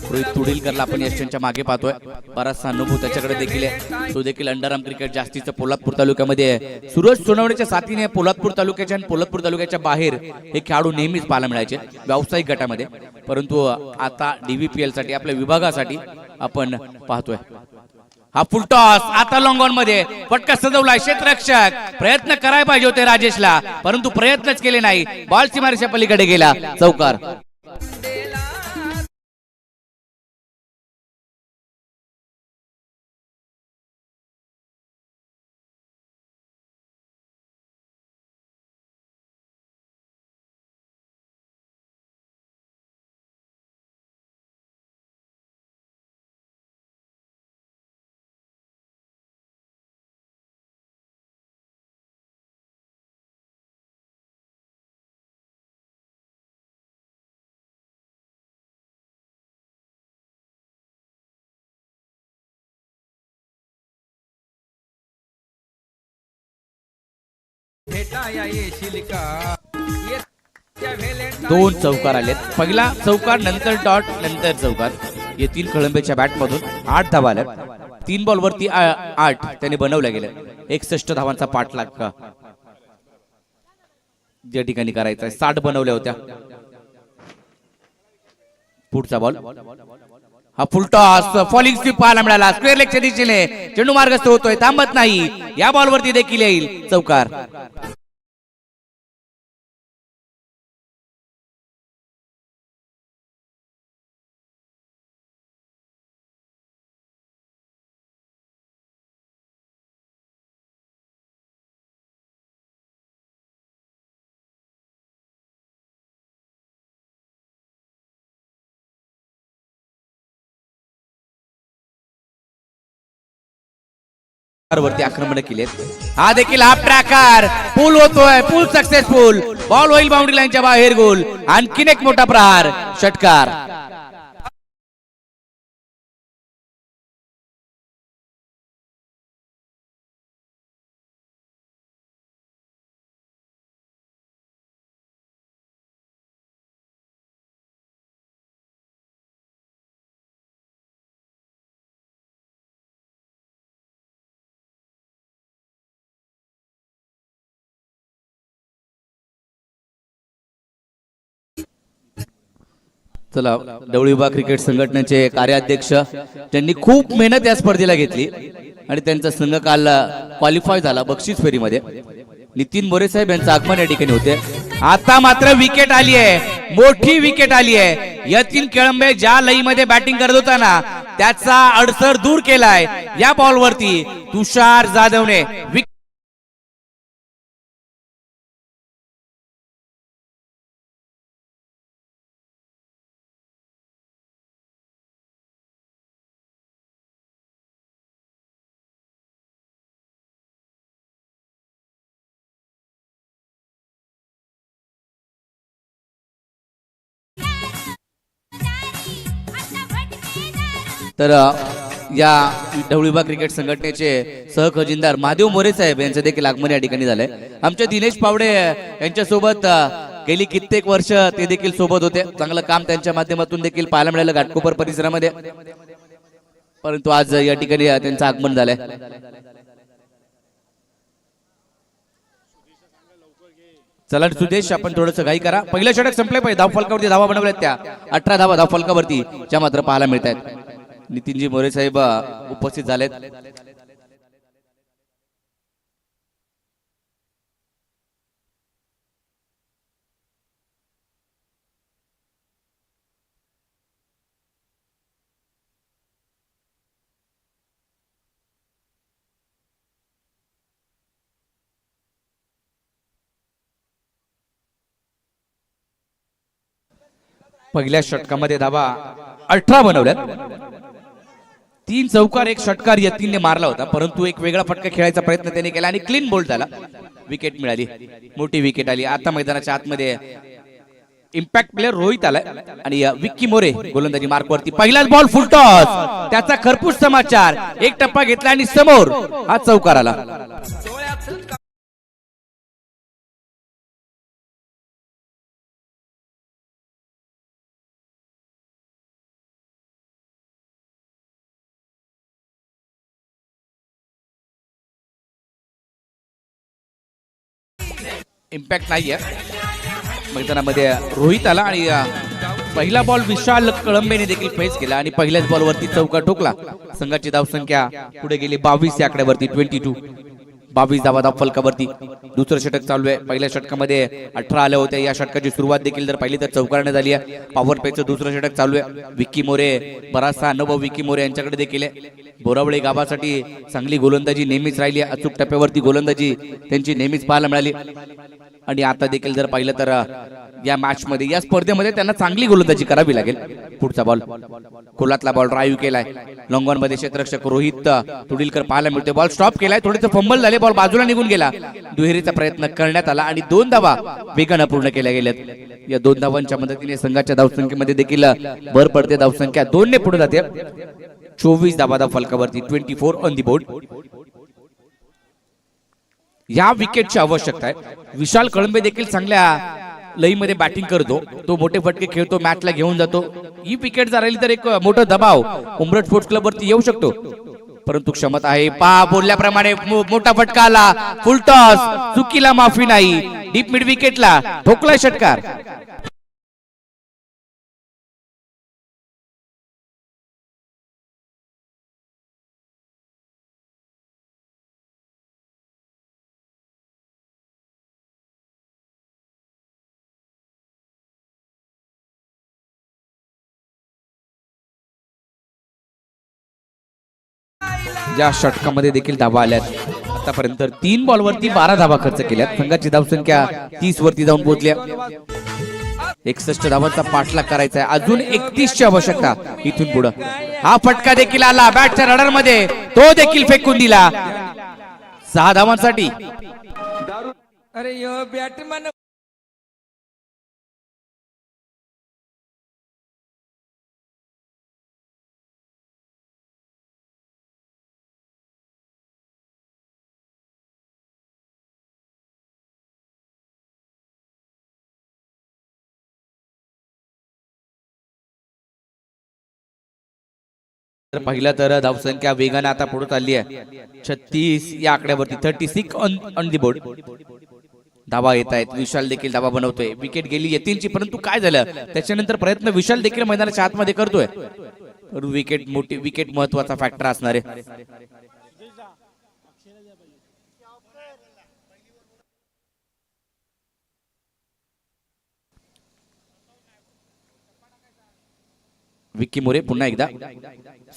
रोहित तुडीलकरला आपण यशवंतच्या मागे पाहतोय, बराचसा अनुभव त्याच्याकडे देखील आहे. तो देखील अंडरआर्म क्रिकेट जास्तीचं पोलादपूर तालुक्यामध्ये आहे. सूरज सोनवणेच्या साथीने पोलादपूर तालुक्याच्या आणि पोलादपूर तालुक्याच्या बाहेर हे खेळाडू नेहमीच पाहायला मिळायचे व्यावसायिक गटामध्ये, परंतु आता DVPL साठी आपल्या विभागासाठी आपण पाहतोय. हा फुल टॉस आता लॉंग ऑन मध्ये फटका सजवलाय. क्षेत्ररक्षक प्रयत्न करायला पाहिजे होते राजेशला, परंतु प्रयत्नच केले नाही. बॉल सीमारेषा पलीकडे गेला. चौकार. दोन चौकार आलेत. पहिला चौकार, नंतर डॉट, नंतर चौकार. यतीन कळंबेच्या बॅट मधून 8 धावा आल्या. 3 बॉलवरती 8 त्याने बनवल्या गेल्या. 61 धावांचा पाठलाग ज्या ठिकाणी करायचा आहे. 60 बनवल्या होत्या. पुढचा बॉल, हा फुल टॉस, फॉलिंग स्वीप पाहायला मिळाला. स्क्वेअर लेगच्या दिशेने चेंडू मार्गस्थ होतोय, थांबत नाही. या बॉलवरती देखील येईल. चौकार. वरती आक्रमण केले. हा देखील हाफ ट्रॅकर पूल होतोय, पूल सक्सेसफुल. बॉल होईल बाउंड्री लाईनच्या बाहेर. गोल. आणखीन एक मोठा प्रहार, षटकार. चला, ढवळी विभाग क्रिकेट संघटनेचे कार्याध्यक्ष त्यांनी खूप मेहनत या स्पर्धेला घेतली आणि त्यांचा संघ काल क्वालिफाय झाला बक्षीस फेरीमध्ये. नितीन मोरे साहेब यांचं आगमन या ठिकाणी होते. आता मात्र विकेट आली आहे, मोठी विकेट आली आहे. यतीन कळंबे ज्या लईमध्ये बॅटिंग करत होता ना, त्याचा अडसर दूर केलाय. या बॉलवरती तुषार जाधवने तर या ढवळी विभाग क्रिकेट संघटनेचे सहखजिनदार महादेव मोरे साहेब यांचं देखील आगमन या ठिकाणी झालंय. आमच्या दिनेश पावडे यांच्या सोबत गेली कित्येक वर्ष ते देखील सोबत होते. चांगलं काम त्यांच्या माध्यमातून देखील पाहायला मिळालं घाटकोपर परिसरामध्ये. परंतु आज या ठिकाणी त्यांचं आगमन झालंय. चला सुदेश, आपण थोडंसं घाई करा. पहिलं षटक संपले पाहिजे. धावफलकावरती धावा बनवल्यात त्या 18 धावा धावफलकावरती ज्या मात्र पाहायला मिळत आहेत. नितीनजी मोरे साहेब उपस्थित झालेत. पहिल्या षटकामध्ये धावा 18 बनवल्यात. 3 चौकार 1 षटकार यतीनने मारला होता, परंतु एक वेगळा फटका खेळायचा प्रयत्न त्याने केला आणि क्लीन बोल्ड झाला. विकेट मिळाली, मोठी विकेट आली. आता मैदानाच्या आतमध्ये इम्पॅक्ट प्लेअर रोहित आलाय आणि विक्की मोरे गोलंदाजी मार्कवरती. पहिलाच बॉल फुल टॉस, त्याचा खरपूस समाचार. एक टप्पा घेतला आणि समोर हा चौकार आला. इम्पॅक्ट नाहीये मैदानामध्ये. रोहित आला आणि पहिला बॉल विशाल कळंबेने देखील फेस केला आणि पहिल्याच बॉलवरती चौकार ठोकला. संघाची धावसंख्या पुढे गेली 22 या आकड्यावरती. 22 22 धावा धावफलकावरती. दुसरं षटक चालू आहे. पहिल्या षटकामध्ये 18 आले होते. या षटकाची सुरुवात देखील जर पाहिली तर चौकारने झाली आहे. पॉवर प्लेचं दुसरं षटक चालू आहे. विक्की मोरे बराचसा अनुभव विक्की मोरे यांच्याकडे देखील आहे. बोरावळे गावासाठी चांगली गोलंदाजी नेहमीच राहिली. अचूक टप्प्यावरती गोलंदाजी त्यांची नेहमीच पाहायला मिळाली आणि आता देखील जर पाहिलं तर या मॅच मध्ये, या स्पर्धेमध्ये त्यांना चांगली गोलंदाजी करावी लागेल. पुढचा बॉल खोलातला बॉल ड्राईव्ह केलाय. लॉंग ऑन मध्ये क्षेत्ररक्षक रोहित तुडीलकर पाहायला मिळते. बॉल स्टॉप केलाय, थोडेसे फंबल झाले, बॉल बाजूला निघून गेला. दुहेरीचा प्रयत्न करण्यात आला आणि 2 धावा वेगानं पूर्ण केल्या गेल्यात. या 2 धावांच्या मदतीने संघाच्या धावसंख्येमध्ये देखील भर पडते. धावसंख्या 2 ने पुढे जाते. 24 धावा धावफलकावरती. 24 ऑन दी बोर्ड. या विकेटची आवश्यकता आहे. विशाल कळंबे देखील चांगल्या लईमध्ये बॅटिंग करतो. तो मोठे फटके खेळतो, मॅचला घेऊन जातो. ही विकेट जर राहिली तर एक मोठा दबाव उमरठ स्पोर्ट्स क्लब वरती येऊ शकतो, परंतु क्षमता आहे. बोलल्याप्रमाणे मोठा फटका आला. फुल टॉस, चुकीला माफी नाही. डीप मिड विकेटला ठोकला षटकार. ज्या षटकामध्ये देखील धावा आल्यात. आतापर्यंत 3 बॉलवरती 12 धावा खर्च केल्यात. संघाची धावसंख्या 30 वरती जाऊन पोहोचल्या. 61 धावांचा पाठलाग करायचा आहे. अजून 31 ची आवश्यकता इथून पुढे. हा फटका देखील आला बॅटच्या रडार मध्ये, तो देखील फेकून दिला. 6 धावांसाठी. अरे यो बॅटमॅन पहिला तर धावसंख्या वेगाने आता पुढे चालली आहे. 36 या आकड्यावरती. 36 ऑन दी बोर्ड. धावा येत आहेत. विशाल देखील धावा बनवतोय. विकेट गेली यतीनची, परंतु काय झालं त्याच्यानंतर प्रयत्न विशाल देखील मैदानाच्या आतमध्ये करतोय. विकेट मोठी विकेट महत्वाचा फॅक्टर असणार आहे. विक्की मोरे पुन्हा एकदा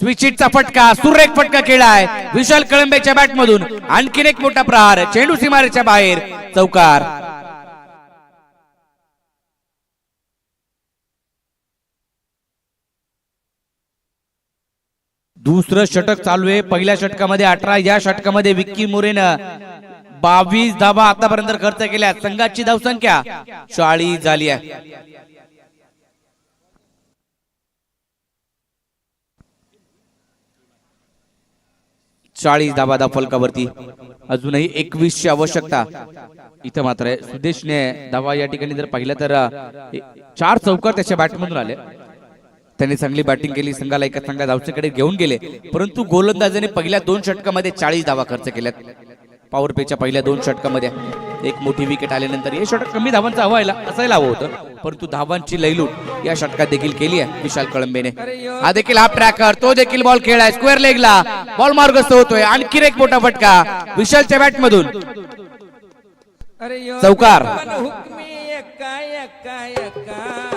स्विच हिटचा फटका, सुरेख फटका खेळाय विशाल कळंबेच्या बॅट मधून. आणखीन एक मोठा प्रहार, चेंडू सीमारेच्या बाहेर, चौकार. दुसरं षटक चालू आहे. पहिल्या षटकामध्ये 18, या षटकामध्ये विक्की मोरेनं 22 धावा आतापर्यंत खर्च केल्या. संघाची धावसंख्या 40 झाली आहे. चाळीस धावा फलकावरती. अजूनही 21 ची आवश्यकता इथं मात्र आहे. सुदेशने धावा या ठिकाणी जर पाहिलं तर 4 चौकार त्याच्या बॅटमधून आले. त्यांनी चांगली बॅटिंग केली, संघाला एका चांगल्या धावसंख्येकडे घेऊन गेले, परंतु गोलंदाजाने पहिल्या 2 षटकामध्ये 40 धावा खर्च केल्यात. पॉवर प्लेच्या पहिल्या 2 षटकामध्ये एक मोठी विकेट आल्यानंतर हे षटक कमी धावांचा असायला हवं होतं, परंतु धावांची लयलूट या षटकात देखील केली आहे विशाल कळंबेने. हा देखील हाफ ट्रॅकर, तो देखील बॉल खेळलाय स्क्वेअर लेगला, बॉल मार्गस्थ होतोय. आणखी एक मोठा फटका विशालच्या बॅट मधून, चौकार. हुकमी एक्का एक्का एक्का.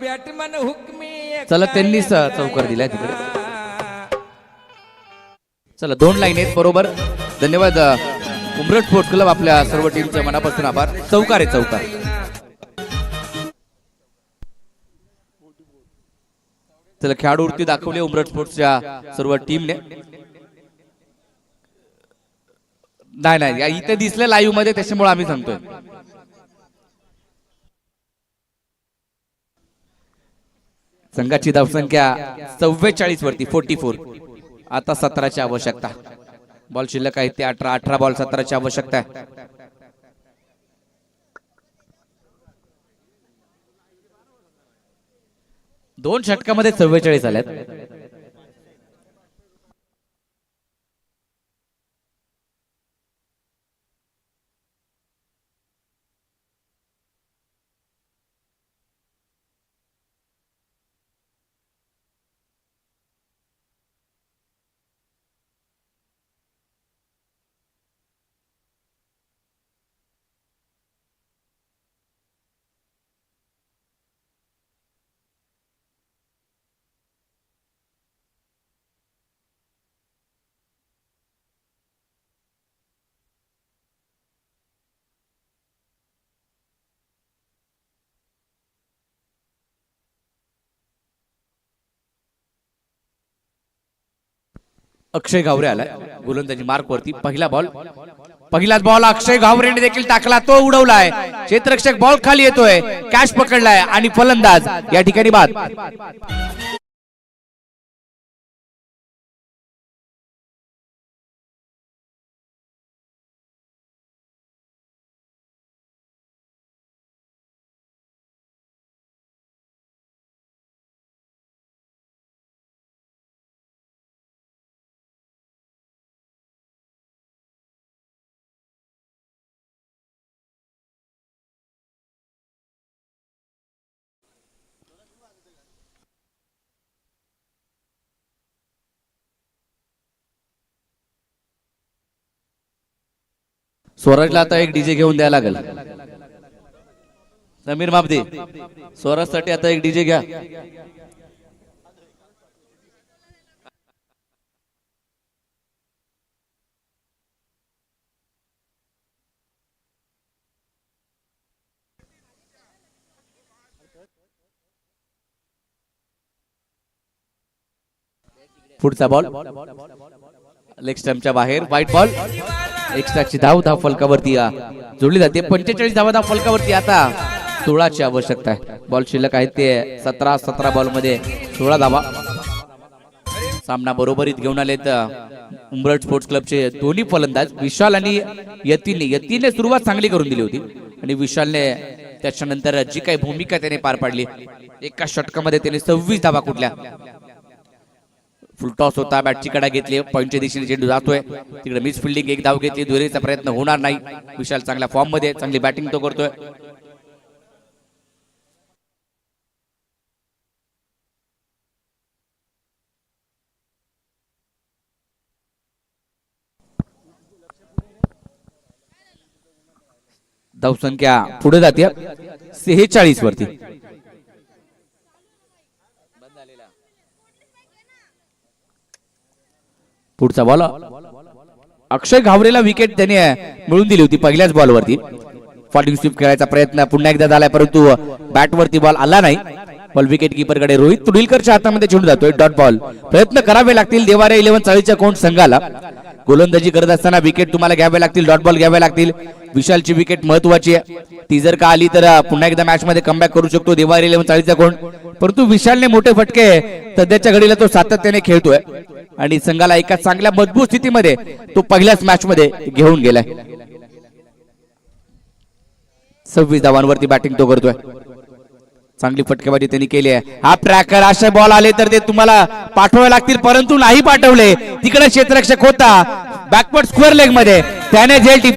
बॅटमन हुकमी. चला त्यांनी चौकार दिलाय तिकडे. चला 2 लाईन आहेत बरोबर. धन्यवाद उमरठ स्पोर्ट्स क्लब, आपल्या सर्व टीमचे मनापासून आभार. चौकार आहे, चौकार. चला खेळाडूवृत्ती दाखवली उमरठ स्पोर्ट्सच्या सर्व टीमने. नाही इथे दिसलं लाईव्ह मध्ये, त्याच्यामुळे आम्ही सांगतोय. संघाची धावसंख्या 44 वरती 44. आता 17ची आवश्यकता. बॉल शिल्लक आहे ते 18 बॉल 17ची आवश्यकता आहे. दोन षटकामध्ये 44 आल्यात. अक्षय घावरे आलाय गोलंदाजी मार्क वरती. पहिलाच बॉल अक्षय घावरेने देखील टाकला, तो उडवलाय. क्षेत्ररक्षक बॉल खाली येतोय, कॅच पकडलाय आणि फलंदाज या ठिकाणी बाद. स्वराजला आता एक डीजे घेऊन द्यायला लागेल. समीर मापदे, स्वराजसाठी आता एक डीजे घ्या. पुढचा बॉल लेग स्टंपच्या बाहेर, व्हाईट बॉल. एक्स्ट्राची धाव फलकावरती जोडली जाते. 45 धाव फलकावरती. आता 16ची आवश्यकता आहे. बॉल शिल्लक आहे ते 17 बॉल मध्ये 16 धावा. सामना बरोबरीत घेऊन आलेत उमरठ स्पोर्ट्स क्लबचे दोन्ही फलंदाज विशाल आणि यतीनने सुरुवात चांगली करून दिली होती आणि विशालने त्याच्यानंतर जी काही भूमिका त्याने पार पाडली, एका षटकामध्ये त्याने 26 धावा कुठल्या. फुल टॉस होता, बॅटची कडा घेतली, पॉइंटच्या दिशेने चेंडू जातोय तिकडे. मिस फिल्डिंग, एक धाव घेतली, दुहेरीचा प्रयत्न होणार नाही. विशाल चांगल्या फॉर्म मध्ये, चांगली बॅटिंग तो करतोय. धावसंख्या पुढे जाते 46 वरती. पुढचा बॉल अक्षय घावरेला विकेट त्याने मिळून दिली होती पहिल्याच बॉलवरती. फॉल्डिंग स्वीप खेळायचा प्रयत्न पुन्हा एकदा झालाय, परंतु बॅटवरती बॉल आला नाही. बॉल विकेट कीपर कडे रोहित तुडीलकरच्या हातामध्ये चेंडू जातोय. Dot ball. प्रयत्न करावे लागतील देवारे 11 चाळीच्या कोण संघाला. गोलंदाजी करत असताना विकेट तुम्हाला घ्यावे लागतील, डॉट बॉल घ्यावे लागतील. विशालची विकेट महत्वाची आहे, ती जर का आली तर पुन्हा एकदा मॅच मध्ये कमबॅक करू शकतो देवारे 11 चाळीचा कोण. परंतु विशालने मोठे फटके सध्याच्या घडीला तो सातत्याने खेळतोय आणि संघाला एका चांगल्या मजबूत स्थितीमध्ये तो पहिल्याच मॅच मध्ये घेऊन गेलाय. 26 धावांवरती बॅटिंग तो करतोय. चांगली फटकेबाजी त्यांनी केली आहे. हा ट्रॅकर असे बॉल आले तर ते तुम्हाला पाठवावे लागतील, परंतु नाही पाठवले. तिकडे क्षेत्ररक्षक होता बॅकवर्ड स्क्वेअर लेग मध्ये, त्याने झेल टिप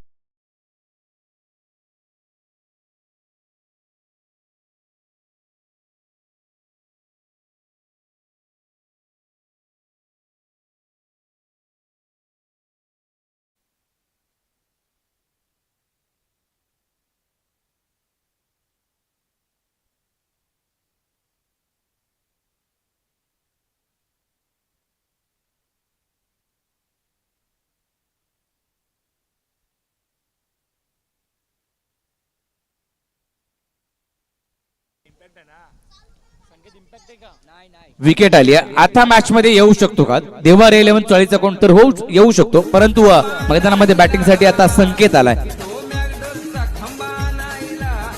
विकेट आली आहे. आता मॅच मध्ये येऊ शकतो का देवार 11 चाळीचा कोण तर येऊ शकतो, परंतु मैदानामध्ये बॅटिंग साठी आता संकेत आलाय.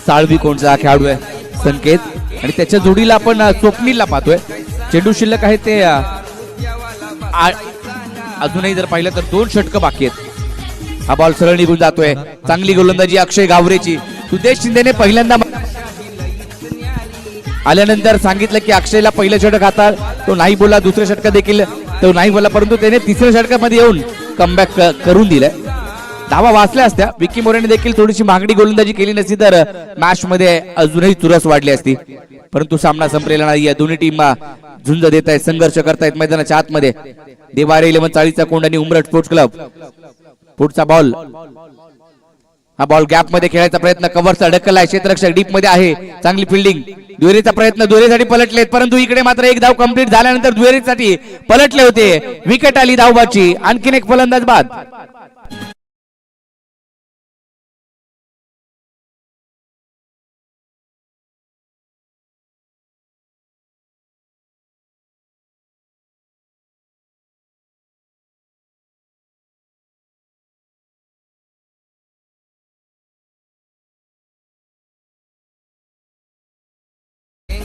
साळवी कोणचा खेळाडू आहे संकेत, आणि त्याच्या जोडीला आपण स्वप्नीलला पाहतोय. चेंडू शिल्लक आहे ते अजूनही जर पाहिलं तर 2 षटकं बाकी आहेत. हा बॉल सरळ निघून जातोय. चांगली गोलंदाजी अक्षय गावरेची. सुदेश शिंदेने पहिल्यांदा आल्यानंतर सांगितलं की अक्षयला पहिलं षटक हातात, तो नाही बोला. दुसरं षटक देखील तो नाही बोला, परंतु त्याने तिसऱ्या षटकामध्ये येऊन कमबॅक करून दिलंय. धावा वाचल्या असत्या. विक्की मोरेने देखील थोडीशी मागणी गोलंदाजी केली नसती तर मॅच मध्ये अजूनही चुरस वाढली असती, परंतु सामना संपलेला नाही. दोन्ही टीम झुंज देत आहेत, संघर्ष करतायत मैदानाच्या आतमध्ये. देवारे 11 चाळीचा कोंड आणि उमरठ स्पोर्ट्स क्लब. पुढचा बॉल, हा बॉल गॅप मध्ये खेळायचा प्रयत्न, कव्हरचा ढकललाय. क्षेत्ररक्षक डीप मध्ये आहे. चांगली फिल्डिंग. दुहेरीचा प्रयत्न, दुहेरीसाठी पलटलेत, परंतु इकडे मात्र एक धाव कंप्लीट झाल्यानंतर दुहेरीसाठी पलटले होते. विकेट आली धावबाची. आणखीन एक फलंदाज बाद.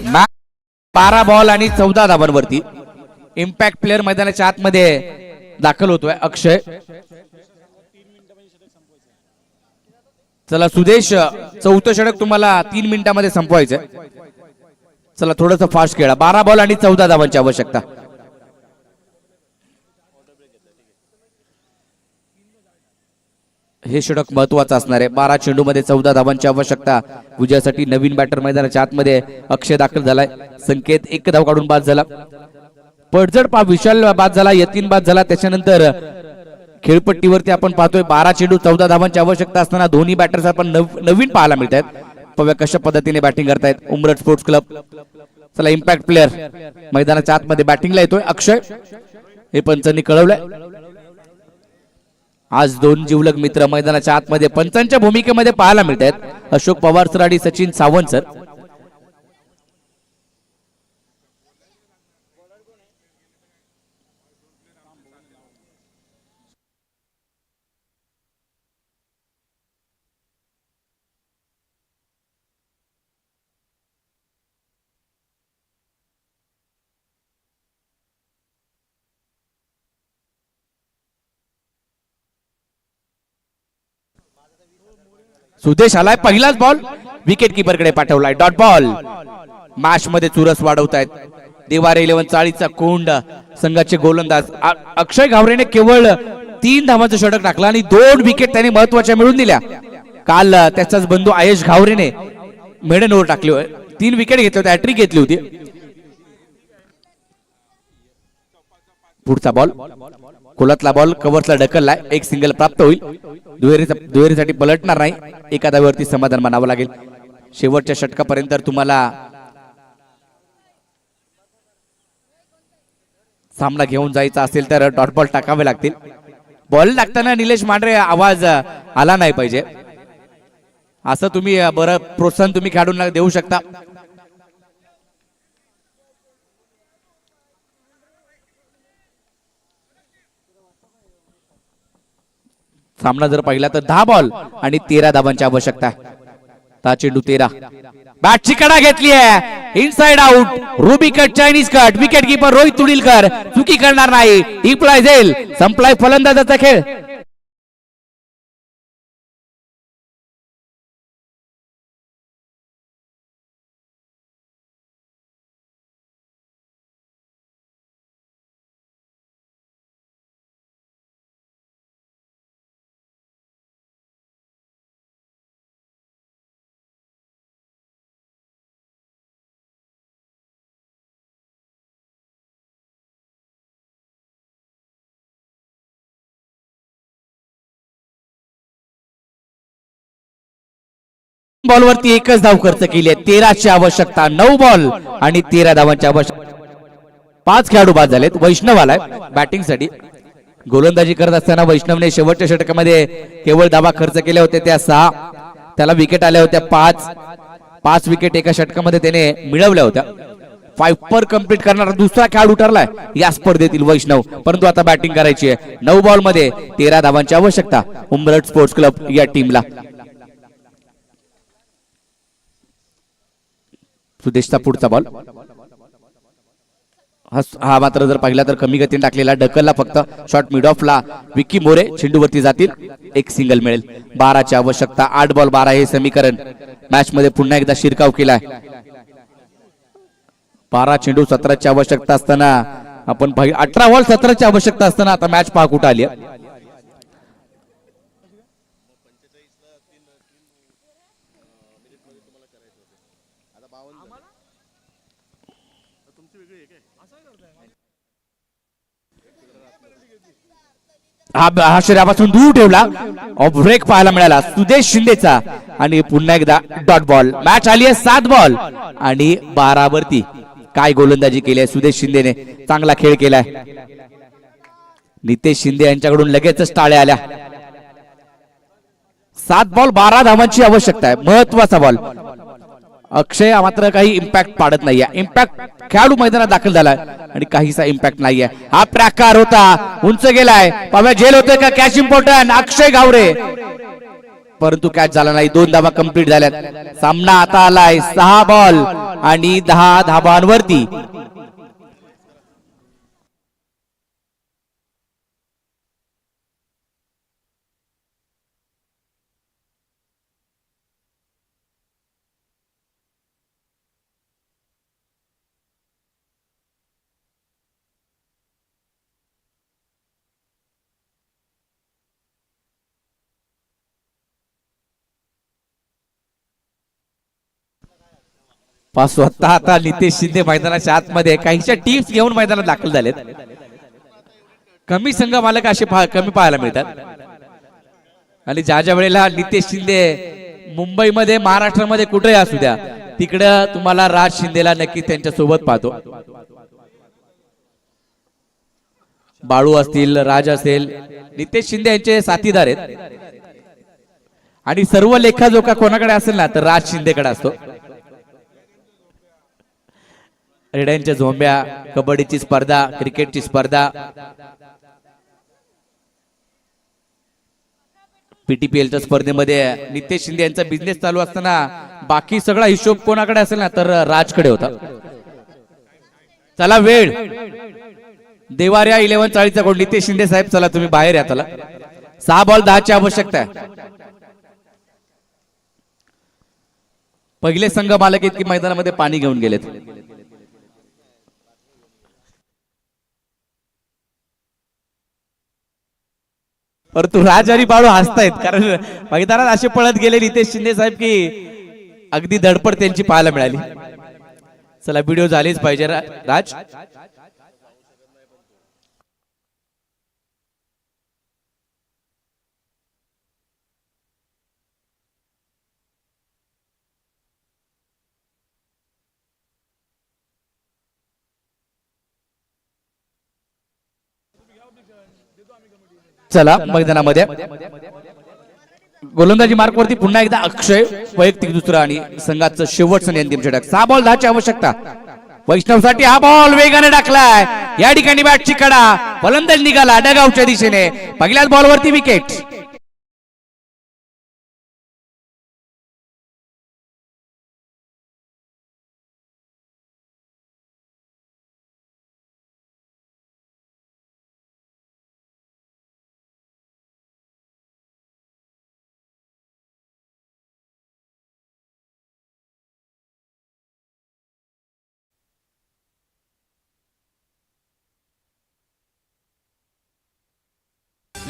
मॅच 12 बॉल आणि 14 धावांवरती. इम्पॅक्ट प्लेअर मैदानाच्या आतमध्ये दाखल होतोय अक्षय. चला सुदेश, चौथं षटक तुम्हाला 3 मिनिटांमध्ये संपवायचंय. चला थोडंसं फास्ट खेळा. 12 बॉल आणि 14 धावांची आवश्यकता. हे षटक महत्वाचं असणार आहे. 12 चेंडूमध्ये 14 धावांची आवश्यकता. विजयासाठी नवीन बॅटर मैदानाच्या आतमध्ये अक्षय दाखल झालाय. संकेत 1 धाव काढून बाद झाला. पडझड विशाल बाद झाला. यतीन बाद झाला. त्याच्यानंतर खेळपट्टीवरती आपण पाहतोय 12 चेंडू 14 धावांची आवश्यकता असताना दोन्ही बॅटर्स आपण नवीन पाहायला मिळत आहेत. पव्या कशा पद्धतीने बॅटिंग करतायत उमरठ स्पोर्ट्स क्लब. चला इम्पॅक्ट प्लेअर मैदानाच्या आतमध्ये बॅटिंगला येतोय अक्षय, हे पंचांनी कळवलंय. आज 2 जिवलग मित्र मैदानाच्या आतमध्ये पंचांच्या भूमिकेमध्ये पाहायला मिळत आहेत. अशोक पवार सर आणि सचिन सावंत सर. सुदेश आलाय. पहिलाच बॉल विकेट कीपर कडे पाठवलाय. Dot ball. मॅच मध्ये चुरस वाढवतायत देवारे 11 चाळीचा कोंड संघाचे गोलंदाज अक्षय गावरेने केवळ 3 धावांचं षटक टाकलं आणि 2 विकेट त्यांनी महत्वाच्या मिळवून दिल्या. काल त्याचाच बंधू आयश घावरेने मेडन ओव्हर टाकली, 3 विकेट घेतले होते, हॅट्रिक घेतली होती. पुढचा बॉल, कोलातला बॉल कव्हरला ढकललाय. 1 सिंगल प्राप्त होईल. दुहेरीसाठी पलटणार नाही. एका धावेवरती समाधान मानावं लागेल. शेवटच्या षटकापर्यंत तुम्हाला सामना घेऊन जायचा असेल तर डॉट बॉल टाकावे लागतील. बॉल टाकताना निलेश मांढरे आवाज आला नाही पाहिजे, असं तुम्ही बरं प्रोत्साहन तुम्ही खेळाडूंना देऊ शकता. सामना जर पाहिला तर 10 बॉल आणि 13 धावांची आवश्यकता. 10 चेंडू 13. बॅटची कडा घेतली आहे इनसाइड आउट रुबी cut Chinese cut wicket keeper Rohit Tudilkar चुकी करणार नाही टिपलाय जाईल संपलाय फलंदाजाचा खेळ बॉलवरती एकच धाव खर्च केली आहे 13ची आवश्यकता 9 बॉल आणि 13 धावांची आवश्यकता 5 खेळाडू बाद झालेत वैष्णव आलाय बॅटिंग साठी गोलंदाजी करत असताना वैष्णवने शेवटच्या षटकामध्ये केवळ धावा खर्च केल्या होत्या त्या 6 त्याला विकेट आल्या होत्या 5 विकेट एका षटकामध्ये त्याने मिळवल्या होत्या 5 कंप्लीट करणारा दुसरा खेळाडू ठरलाय या स्पर्धेतील वैष्णव परंतु आता बॅटिंग करायची आहे 9 बॉल मध्ये 13 धावांची आवश्यकता उंबरठ स्पोर्ट्स क्लब या टीमला सुदेशचा पुढचा बॉल हा मात्र जर पाहिला तर कमी गतीने टाकलेला ढकलला फक्त शॉट मिड ऑफला विकी मोरे चेंडूवरती जातील एक सिंगल मिळेल 12ची आवश्यकता 8 बॉल 12 हे समीकरण मॅच मध्ये पुन्हा एकदा शिरकाव केलाय 12 चेंडू 17ची आवश्यकता असताना आपण 18 बॉल 17ची आवश्यकता असताना आता मॅच पहा कुठं आली हा शरीरापासून दूर ठेवला ब्रेक पाहायला मिळाला सुदेश शिंदेचा आणि पुन्हा एकदा डॉट बॉल मॅच आली आहे 7 बॉल आणि 12 वरती काय गोलंदाजी केली आहे सुदेश शिंदेने चांगला खेळ केलाय नितेश शिंदे यांच्याकडून लगेचच टाळ्या आल्या 7 बॉल 12 धावांची आवश्यकता आहे महत्वाचा बॉल अक्षय मात्र काही इम्पॅक्ट पाडत नाहीये इम्पॅक्ट खेळाडू मैदानात दाखल झालाय आणि काहीसा इम्पॅक्ट नाहीये हा प्रकार होता उंच गेलाय पाव्या झेल होतोय का कॅच इम्पॉर्टंट अक्षय गावरे परंतु कॅच झाला नाही 2 धावा कंप्लीट झाल्यात सामना आता आलाय 6 बॉल आणि 10 धावांवरती स्वतः आता नितेश शिंदे मैदानाच्या आतमध्ये काहीच्या टीम्स घेऊन मैदानात दाखल झालेत कमी संघ मालक असे कमी पाहायला मिळतात आणि ज्या वेळेला नितेश शिंदे मुंबईमध्ये महाराष्ट्रामध्ये कुठेही असू द्या तिकडं तुम्हाला राज शिंदेला नक्की त्यांच्या सोबत पाहतो बाळू असतील राज असेल नितेश शिंदे यांचे साथीदार आहेत आणि सर्व लेखाजोखा कोणाकडे असेल ना तर राज शिंदेकडे असतो रेड्यांच्या झोंब्या कबड्डीची स्पर्धा क्रिकेटची स्पर्धा पीटीपीएलच्या स्पर्धेमध्ये नितेश शिंदे यांचा बिझनेस चालू असताना बाकी सगळा हिशोब कोणाकडे असेल ना तर राजकडे होता चला वेळ देवाऱ्या 11:40चा कोण नितेश शिंदे साहेब चला तुम्ही बाहेर या चला 6 बॉल 10 ची आवश्यकता आहे पहिले संघ मालक इतकी मैदानामध्ये पाणी घेऊन गेलेत परंतु राज आणि बाळू हसतायत कारण मैदानात असे पळत गेले नितेश शिंदे साहेब की अगदी धडपड त्यांची पाहायला मिळाली चला व्हिडिओ झालीच पाहिजे राज चला मैदानामध्ये गोलंदाजी मार्कवरती पुन्हा एकदा अक्षय वैयक्तिक दुसरा आणि संघाचं शेवटचं अंतिम षटक 6 बॉल 10 ची आवश्यकता वैष्णवसाठी हा बॉल वेगाने टाकलाय या ठिकाणी बॅटची कडा फलंदाज निघाला डगआउटच्या दिशेने पहिल्याच बॉलवरती विकेट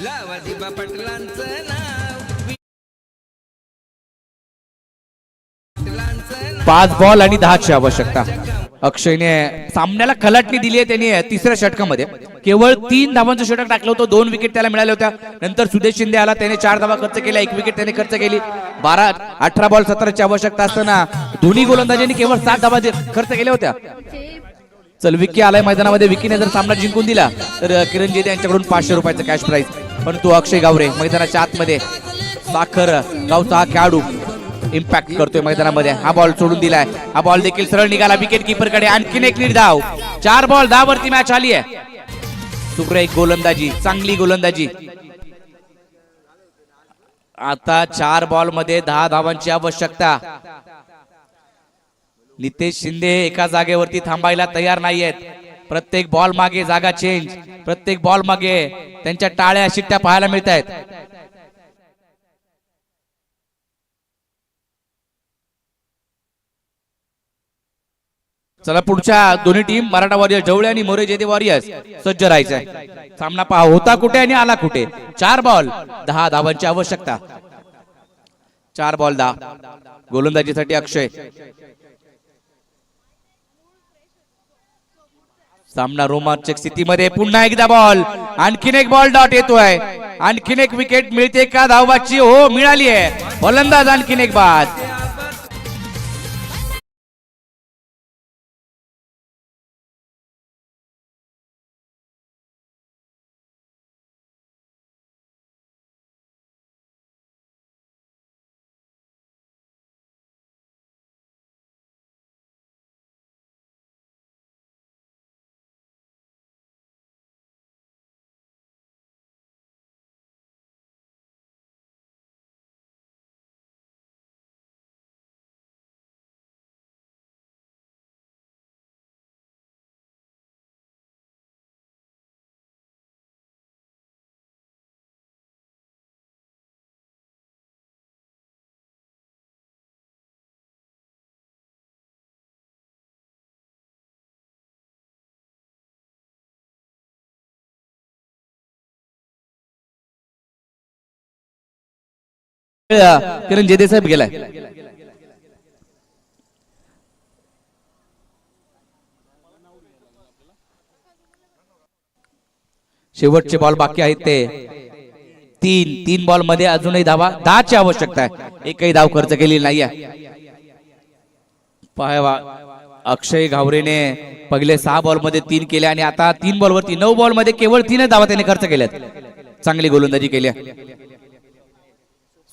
लावा दिबा पाटलांचं नाव, पाटलांचं नाव. 5 बॉल आणि 10 ची आवश्यकता. अक्षयने सामन्याला खलाटणी दिली आहे त्याने तिसऱ्या षटकामध्ये. केवळ 3 धावांचं षटक टाकलं होतं, 2 विकेट त्याला मिळाल्या होत्या. नंतर सुदेश शिंदे आला, त्याने 4 धावा खर्च केल्या, 1 विकेट त्याने खर्च केली. 18 बॉल 17 ची आवश्यकता असताना दोन्ही गोलंदाजांनी केवळ 7 धावा खर्च केल्या होत्या. चल विकी आलाय मैदानामध्ये. विकीने जर सामना जिंकून दिला तर किरण जेदे यांच्याकडून 500 रुपयाचं कॅश प्राइज. परंतु अक्षय गावरे मैदानाच्या आतमध्ये साखर गावचा हा खेळाडू इम्पॅक्ट करतोय मैदानामध्ये. हा बॉल सोडून दिलाय, हा बॉल देखील सरळ निघाला विकेट कीपर कडे. आणखीन एक निर्धाव. 4 बॉल 10 वरती मॅच आली आहे. सुरेख गोलंदाजी, चांगली गोलंदाजी. आता 4 बॉल मध्ये 10 धावांची आवश्यकता. नितेश शिंदे एका जागेवरती थांबायला तयार नाहीयेत. प्रत्येक बॉल मागे जागा चेंज, प्रत्येक बॉल मागे त्यांच्या टाळ्या शिट्ट्या पाहायला मिळत आहेत. चला पुढच्या दोन्ही टीम मराठा वॉरियर्स ढवळे आणि मोरे जेदे वॉरियर्स सज्ज राहायचंय. सामना पहा होता कुठे आणि आला कुठे. 4 बॉल 10 धावांची आवश्यकता. 4 बॉल 10 गोलंदाजीसाठी अक्षय. सामना रोमांचक स्थितीमध्ये. पुन्हा एकदा बॉल, आणखीन एक बॉल डॉट येतोय. आणखीन एक विकेट मिळते का धावबाची? हो मिळाली आहे. फलंदाज आणखीन एक बाद. किरण जेदे साहेब गेलाय. शेवटचे बॉल बाकी आहेत ते 3 बॉल मध्ये अजूनही धावा 10 ची आवश्यकता आहे. एकही धाव खर्च केलेली नाहीये. पाहावा अक्षय घावरेने पहिले 6 बॉल मध्ये 3 केले आणि आता 3 बॉल वरती 9 बॉल मध्ये केवळ 3 धावा त्याने खर्च केल्यात. चांगली गोलंदाजी केली.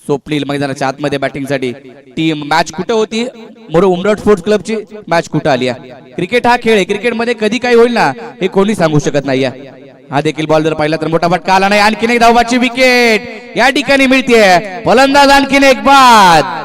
स्वप्नील मैदानाच्या आतमध्ये बॅटिंग साठी. टीम मॅच कुठे होती? मोरे उमरठ स्पोर्ट्स क्लबची मॅच कुठे आली आहे? क्रिकेट हा खेळ आहे, क्रिकेटमध्ये कधी काही होईल ना हे कोणी सांगू शकत नाही. हा देखील बॉल जर पाहिला तर मोठा फटका आला नाही. आणखीन एक धावाची विकेट या ठिकाणी मिळते. फलंदाज आणखीन एक बाद.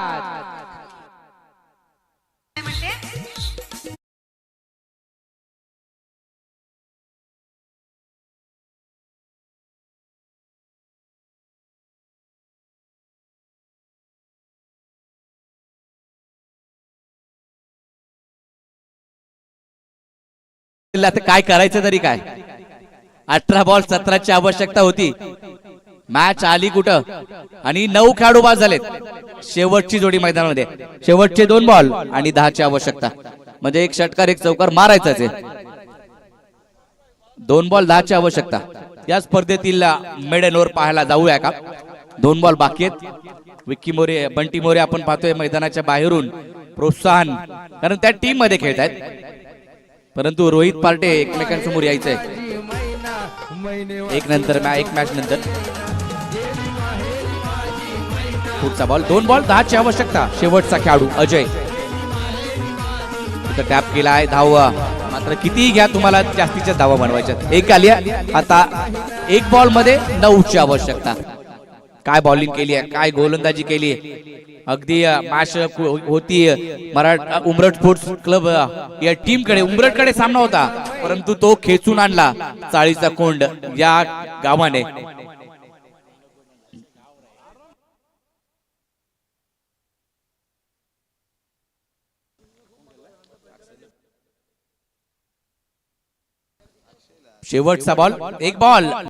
आता काय करायचं तरी काय. 18 बॉल 17 ची आवश्यकता होती. मॅच आली कुठं आणि 9 खेळाडू बाद झालेत. शेवटची जोडी मैदानामध्ये. शेवटचे 2 बॉल आणि 10 ची आवश्यकता. म्हणजे एक षटकार एक चौकार मारायचाच आहे. 2 बॉल 10 ची आवश्यकता. या स्पर्धेतील मेडन ओव्हर पाहायला जाऊया का? 2 बॉल बाकी आहेत. विक्की मोरे बंटी मोरे आपण पाहतोय मैदानाच्या बाहेरून प्रोत्साहन, कारण त्या टीम मध्ये खेळतायत. परंतु रोहित पार्टे एकमेकांसमोर यायचंय. एक मॅच नंतर पुढचा बॉल. 2 बॉल 10 ची आवश्यकता. शेवटचा खेळाडू अजय टॅप केलाय. धाव मात्र कितीही घ्या तुम्हाला जास्तीच्या धावा बनवायच्या. एक आली. आता 1 बॉल मध्ये 9 ची आवश्यकता. काय बॉलिंग केली आहे, काय गोलंदाजी केली आहे. अगदी मॅच होती मराठा उमरठ स्पोर्ट्स क्लब या टीम कडे. उमरठ कडे सामना होता परंतु तो खेचून आणला चाळीचा कोंड या गावाने. शेवटचा बॉल. 1 बॉल